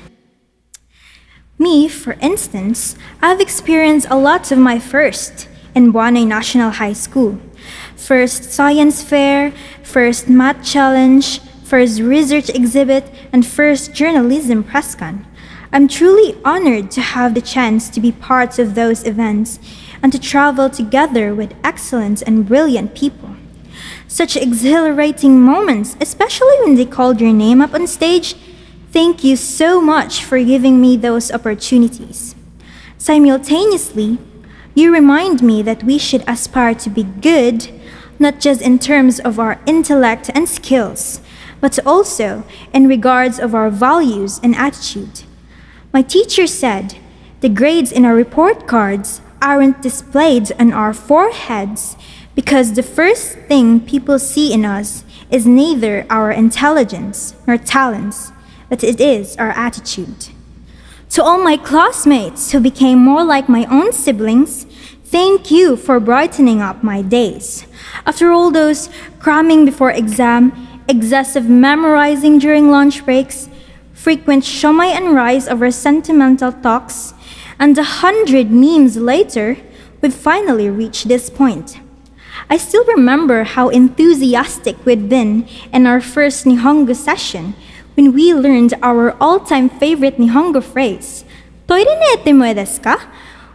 Me, for instance, I've experienced a lot of my first in Buanoy National High School. First science fair, first math challenge, first research exhibit, and first journalism press con. I'm truly honored to have the chance to be part of those events and to travel together with excellent and brilliant people. Such exhilarating moments, especially when they called your name up on stage. Thank you so much for giving me those opportunities. Simultaneously, you remind me that we should aspire to be good, not just in terms of our intellect and skills, but also in regards of our values and attitude. My teacher said, the grades in our report cards aren't displayed on our foreheads because the first thing people see in us is neither our intelligence nor talents, but it is our attitude. To all my classmates who became more like my own siblings, Thank you for brightening up my days. After all those cramming before exam, excessive memorizing during lunch breaks, frequent shomai and rice over sentimental talks, and 100 memes later, we've finally reached this point. I still remember how enthusiastic we'd been in our first Nihongo session when we learned our all-time favorite Nihongo phrase, "Toire ne mo desu ka?"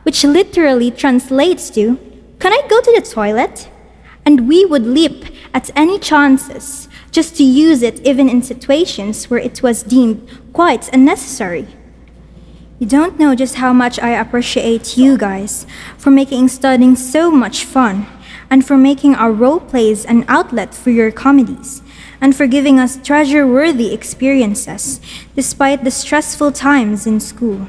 which literally translates to, "Can I go to the toilet?" And we would leap at any chances just to use it even in situations where it was deemed quite unnecessary. You don't know just how much I appreciate you guys for making studying so much fun, and for making our role plays an outlet for your comedies, and for giving us treasure-worthy experiences despite the stressful times in school.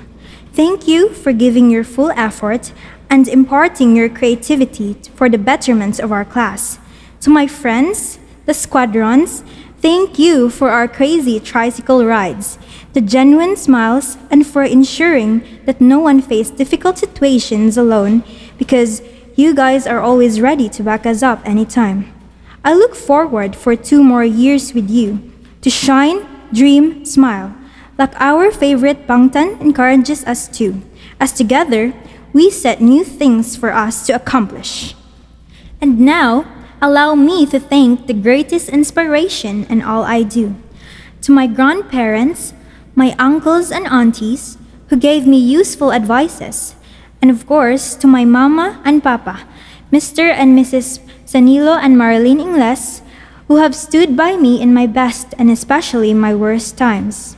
Thank you for giving your full effort and imparting your creativity for the betterment of our class. To my friends, the squadrons, thank you for our crazy tricycle rides, the genuine smiles, and for ensuring that no one faced difficult situations alone, because you guys are always ready to back us up anytime. I look forward for 2 more years with you to shine, dream, smile, like our favorite Bangtan encourages us to, as together we set new things for us to accomplish. And now, allow me to thank the greatest inspiration in all I do. To my grandparents, my uncles and aunties, who gave me useful advices, and of course, to my mama and papa, Mr. and Mrs. Sanilo and Marilyn Ingles, who have stood by me in my best and especially my worst times.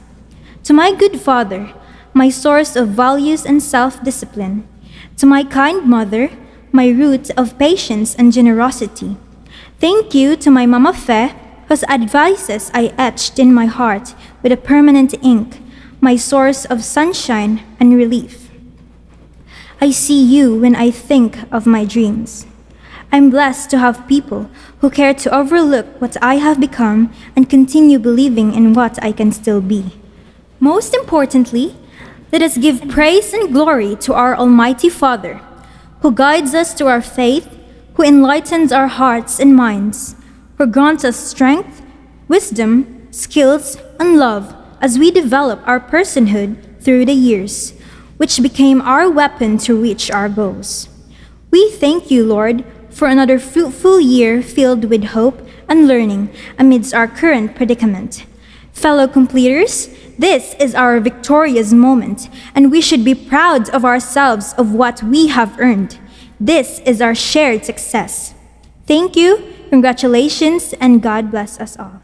To my good father, my source of values and self-discipline. To my kind mother, my root of patience and generosity. Thank you to my Mama Fe, whose advices I etched in my heart with a permanent ink, my source of sunshine and relief. I see you when I think of my dreams. I'm blessed to have people who care to overlook what I have become and continue believing in what I can still be. Most importantly, let us give praise and glory to our Almighty Father, who guides us to our faith, who enlightens our hearts and minds, who grants us strength, wisdom, skills, and love as we develop our personhood through the years, which became our weapon to reach our goals. We thank you, Lord, for another fruitful year filled with hope and learning amidst our current predicament. Fellow completers, this is our victorious moment, and we should be proud of ourselves of what we have earned. This is our shared success. Thank you, congratulations, and God bless us all.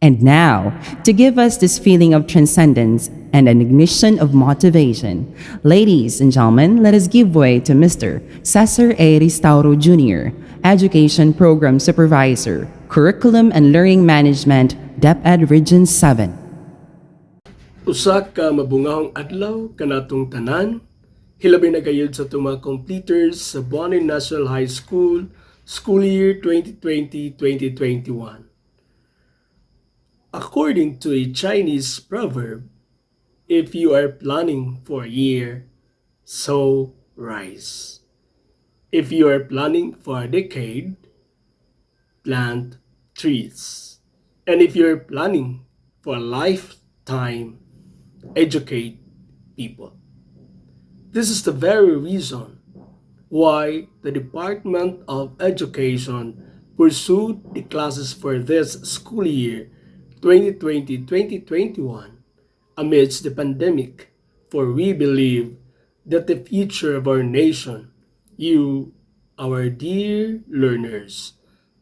And now, to give us this feeling of transcendence and an ignition of motivation, ladies and gentlemen, let us give way to Mr. Cesar A. Ristauro Jr., Education Program Supervisor, Curriculum and Learning Management, DepEd Region 7. Usa ka mabungahong adlaw kanatong tanan, hilabay na gayud sa mga completers sa Buanoy National High School, school year 2020-2021. According to a Chinese proverb, if you are planning for a year, sow rice. If you are planning for a decade, plant trees. And if you're planning for a lifetime, educate people. This is the very reason why the Department of Education pursued the classes for this school year 2020-2021 amidst the pandemic, for we believe that the future of our nation, you, our dear learners,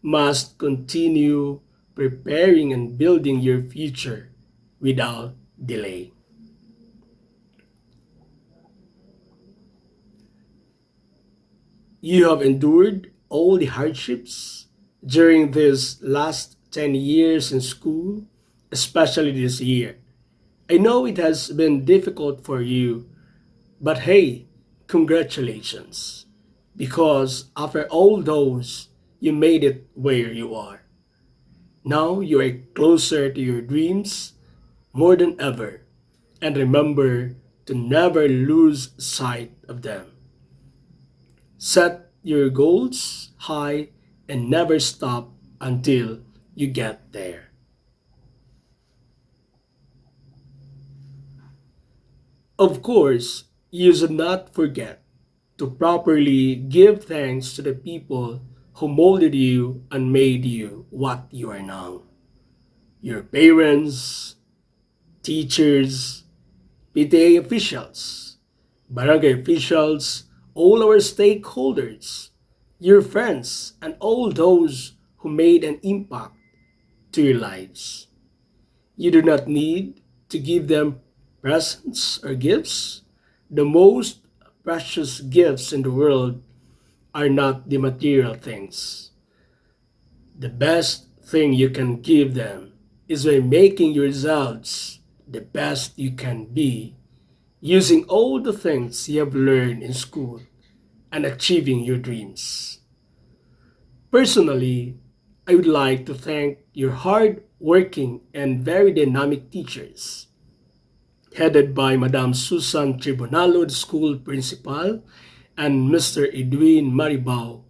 must continue preparing and building your future without delay. You have endured all the hardships during these last 10 years in school, especially this year. I know it has been difficult for you, but hey, congratulations. Because after all those, you made it where you are. Now you are closer to your dreams more than ever. And remember to never lose sight of them. Set your goals high and never stop until you get there. Of course, you should not forget to properly give thanks to the people who molded you and made you what you are now. Your parents, teachers, PTA officials, barangay officials, all our stakeholders, your friends, and all those who made an impact to your lives. You do not need to give them presents or gifts. The most precious gifts in the world are not the material things. The best thing you can give them is by making yourselves the best you can be, using all the things you have learned in school and achieving your dreams. Personally, I would like to thank your hard-working and very dynamic teachers, headed by Madam Susan Tribunalo, the school principal, and Mr. Edwin Maribao,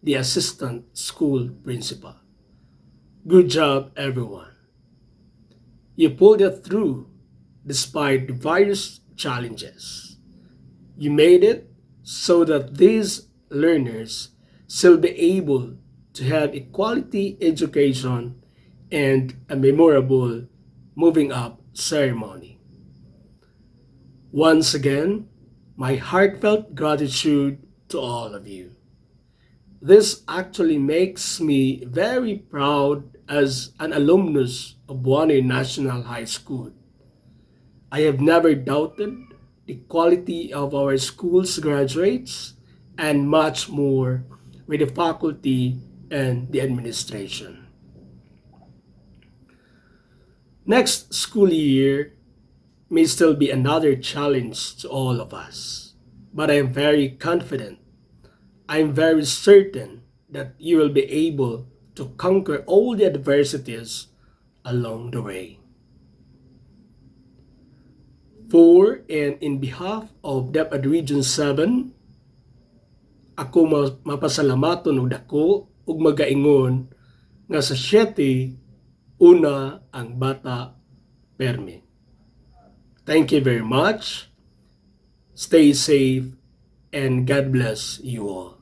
the assistant school principal. Good job, everyone. You pulled it through despite the various challenges. You made it so that these learners still be able to have a quality education and a memorable moving up ceremony. Once again, my heartfelt gratitude to all of you. This actually makes me very proud as an alumnus of Buanoy National High School. I have never doubted the quality of our school's graduates and much more with the faculty and the administration. Next school year may still be another challenge to all of us, but I am very confident. I am very certain that you will be able to conquer all the adversities along the way. For and in behalf of DepEd Region 7, ako mapasalamaton og dako ug magaingon nga sa 7 una ang bata permi. Thank you very much. Stay safe and God bless you all.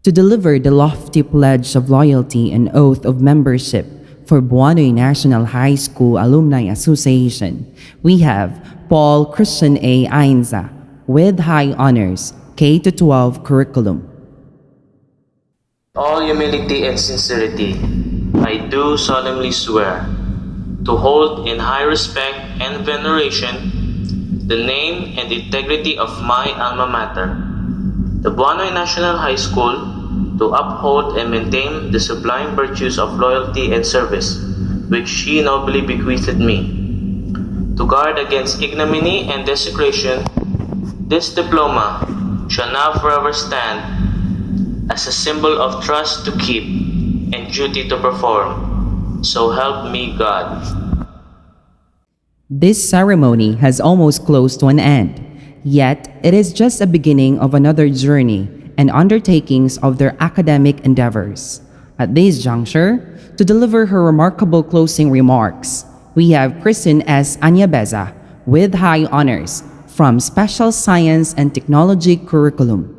To deliver the lofty pledge of loyalty and oath of membership for Buanoy National High School Alumni Association, we have Paul Christian A. Ainza with high honors K-12 curriculum. All humility and sincerity, I do solemnly swear to hold in high respect and veneration the name and integrity of my alma mater, the Buanoy National High School, to uphold and maintain the sublime virtues of loyalty and service which she nobly bequeathed me. To guard against ignominy and desecration, this diploma shall now forever stand as a symbol of trust to keep and duty to perform. So help me God. This ceremony has almost closed to an end, yet it is just a beginning of another journey and undertakings of their academic endeavors. At this juncture, to deliver her remarkable closing remarks, we have Kristen S. Anyabeza with high honors from Special Science and Technology curriculum.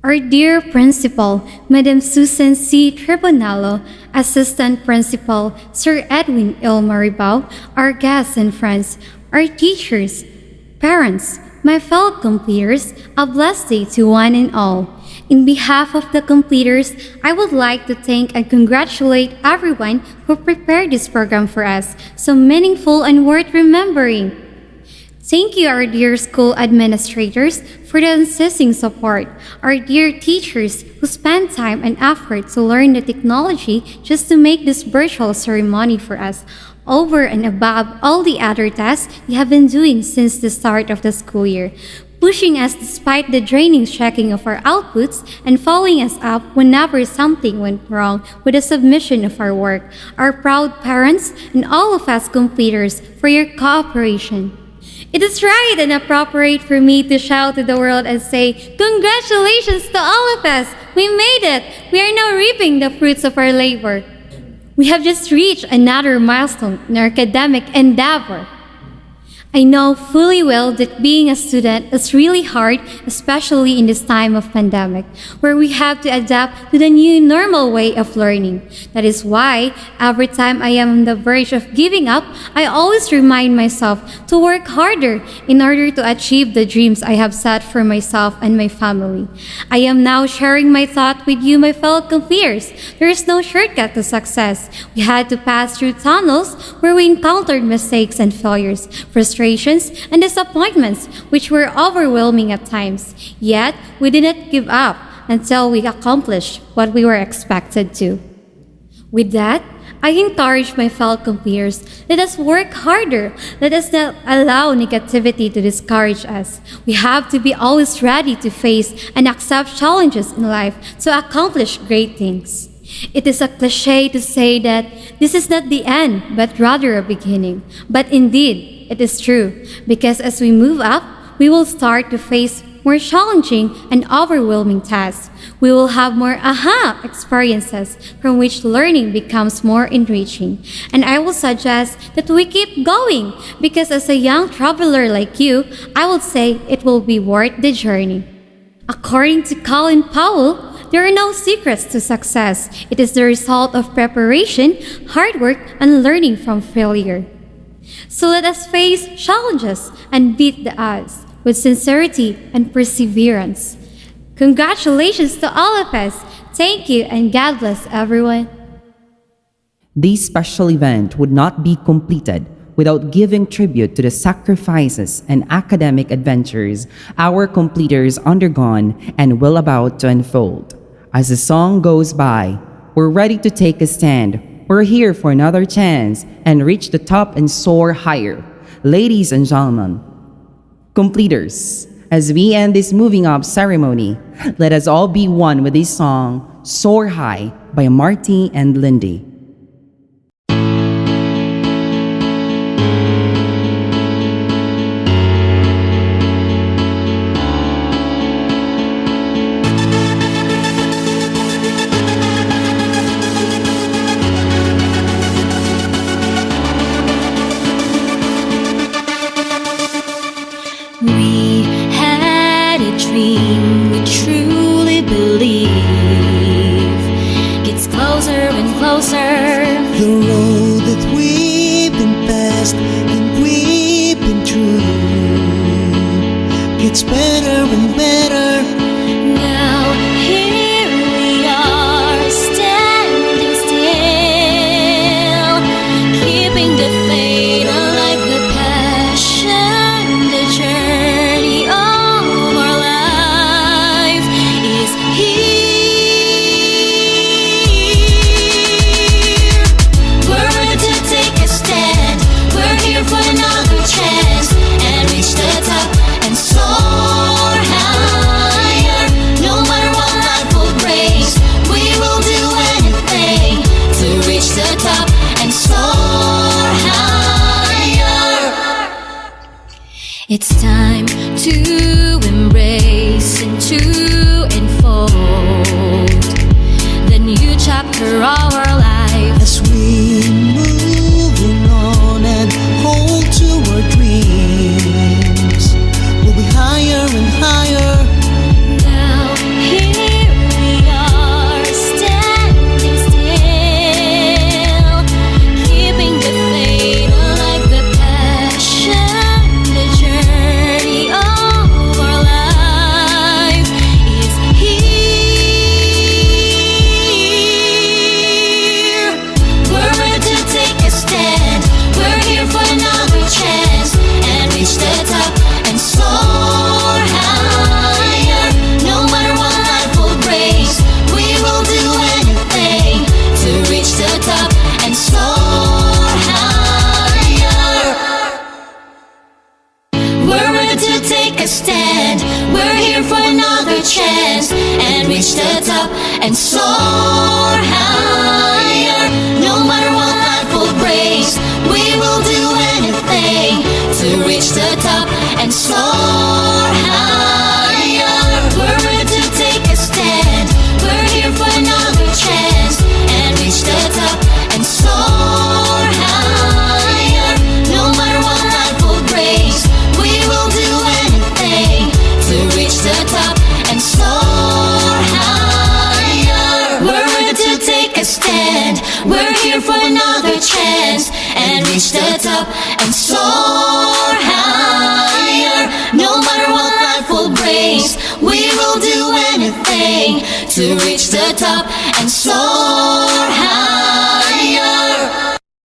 Our dear Principal, Madam Susan C. Tribunalo, Assistant Principal, Sir Edwin L. Maribao, our guests and friends, our teachers, parents, my fellow completers, a blessed day to one and all. In behalf of the completers, I would like to thank and congratulate everyone who prepared this program for us, so meaningful and worth remembering. Thank you, our dear school administrators, for the unceasing support, our dear teachers who spent time and effort to learn the technology just to make this virtual ceremony for us, over and above all the other tasks you have been doing since the start of the school year, pushing us despite the draining checking of our outputs and following us up whenever something went wrong with the submission of our work, our proud parents, and all of us completers for your cooperation. It is right and appropriate for me to shout to the world and say, "Congratulations to all of us! We made it! We are now reaping the fruits of our labor." We have just reached another milestone in our academic endeavor. I know fully well that being a student is really hard, especially in this time of pandemic, where we have to adapt to the new normal way of learning. That is why every time I am on the verge of giving up, I always remind myself to work harder in order to achieve the dreams I have set for myself and my family. I am now sharing my thought with you, my fellow compleers. There is no shortcut to success. We had to pass through tunnels where we encountered mistakes and failures, frustrations, and disappointments, which were overwhelming at times. Yet, we didn't give up until we accomplished what we were expected to. With that, I encourage my fellow compleers, let us work harder. Let us not allow negativity to discourage us. We have to be always ready to face and accept challenges in life to accomplish great things. It is a cliche to say that this is not the end, but rather a beginning. But indeed, it is true, because as we move up, we will start to face more challenging and overwhelming tasks. We will have more aha experiences from which learning becomes more enriching. And I will suggest that we keep going, because as a young traveler like you, I would say it will be worth the journey. According to Colin Powell, there are no secrets to success. It is the result of preparation, hard work, and learning from failure. So let us face challenges and beat the odds with sincerity and perseverance. Congratulations to all of us. Thank you and God bless everyone. This special event would not be completed without giving tribute to the sacrifices and academic adventures our completers undergone and will about to unfold. As the song goes by, we're ready to take a stand. We're here for another chance and reach the top and soar higher. Ladies and gentlemen, completers, as we end this moving up ceremony, let us all be one with this song, Soar High by Marty and Lindy. We had a dream we truly believe gets closer and closer. The road that we've been past and we've been through gets better and better. Now here we are, standing still, keeping the faith alive, the passion, the journey of our life is here. We're ready to take a stand. We're here for another chance and reach the top and soar higher. No matter what life will bring, we will do anything to reach the top and soar higher. It's time to embrace and to unfold the new chapter of our life. As we moving on and hold to our dreams, we'll be higher and higher. Now here we are, standing still, keeping the faith alive, the passion, the journey of our life is here. We're ready to take a stand. We're here for another chance and reach the top and soar higher. No matter what life will bring, we will do anything to reach the top and soar higher. We're ready to take a stand. We're here for another chance and reach the top and soar higher. No matter what life will bring, we will do anything to reach the top soar higher. We're ready to take a stand. We're here for another chance and reach the top and soar higher. No matter what life will bring, we will do anything to reach the top and soar higher. We're ready to take a stand. We're here for another chance and reach the top and soar higher. No matter what life will bring, we will do anything to reach the top and soar higher.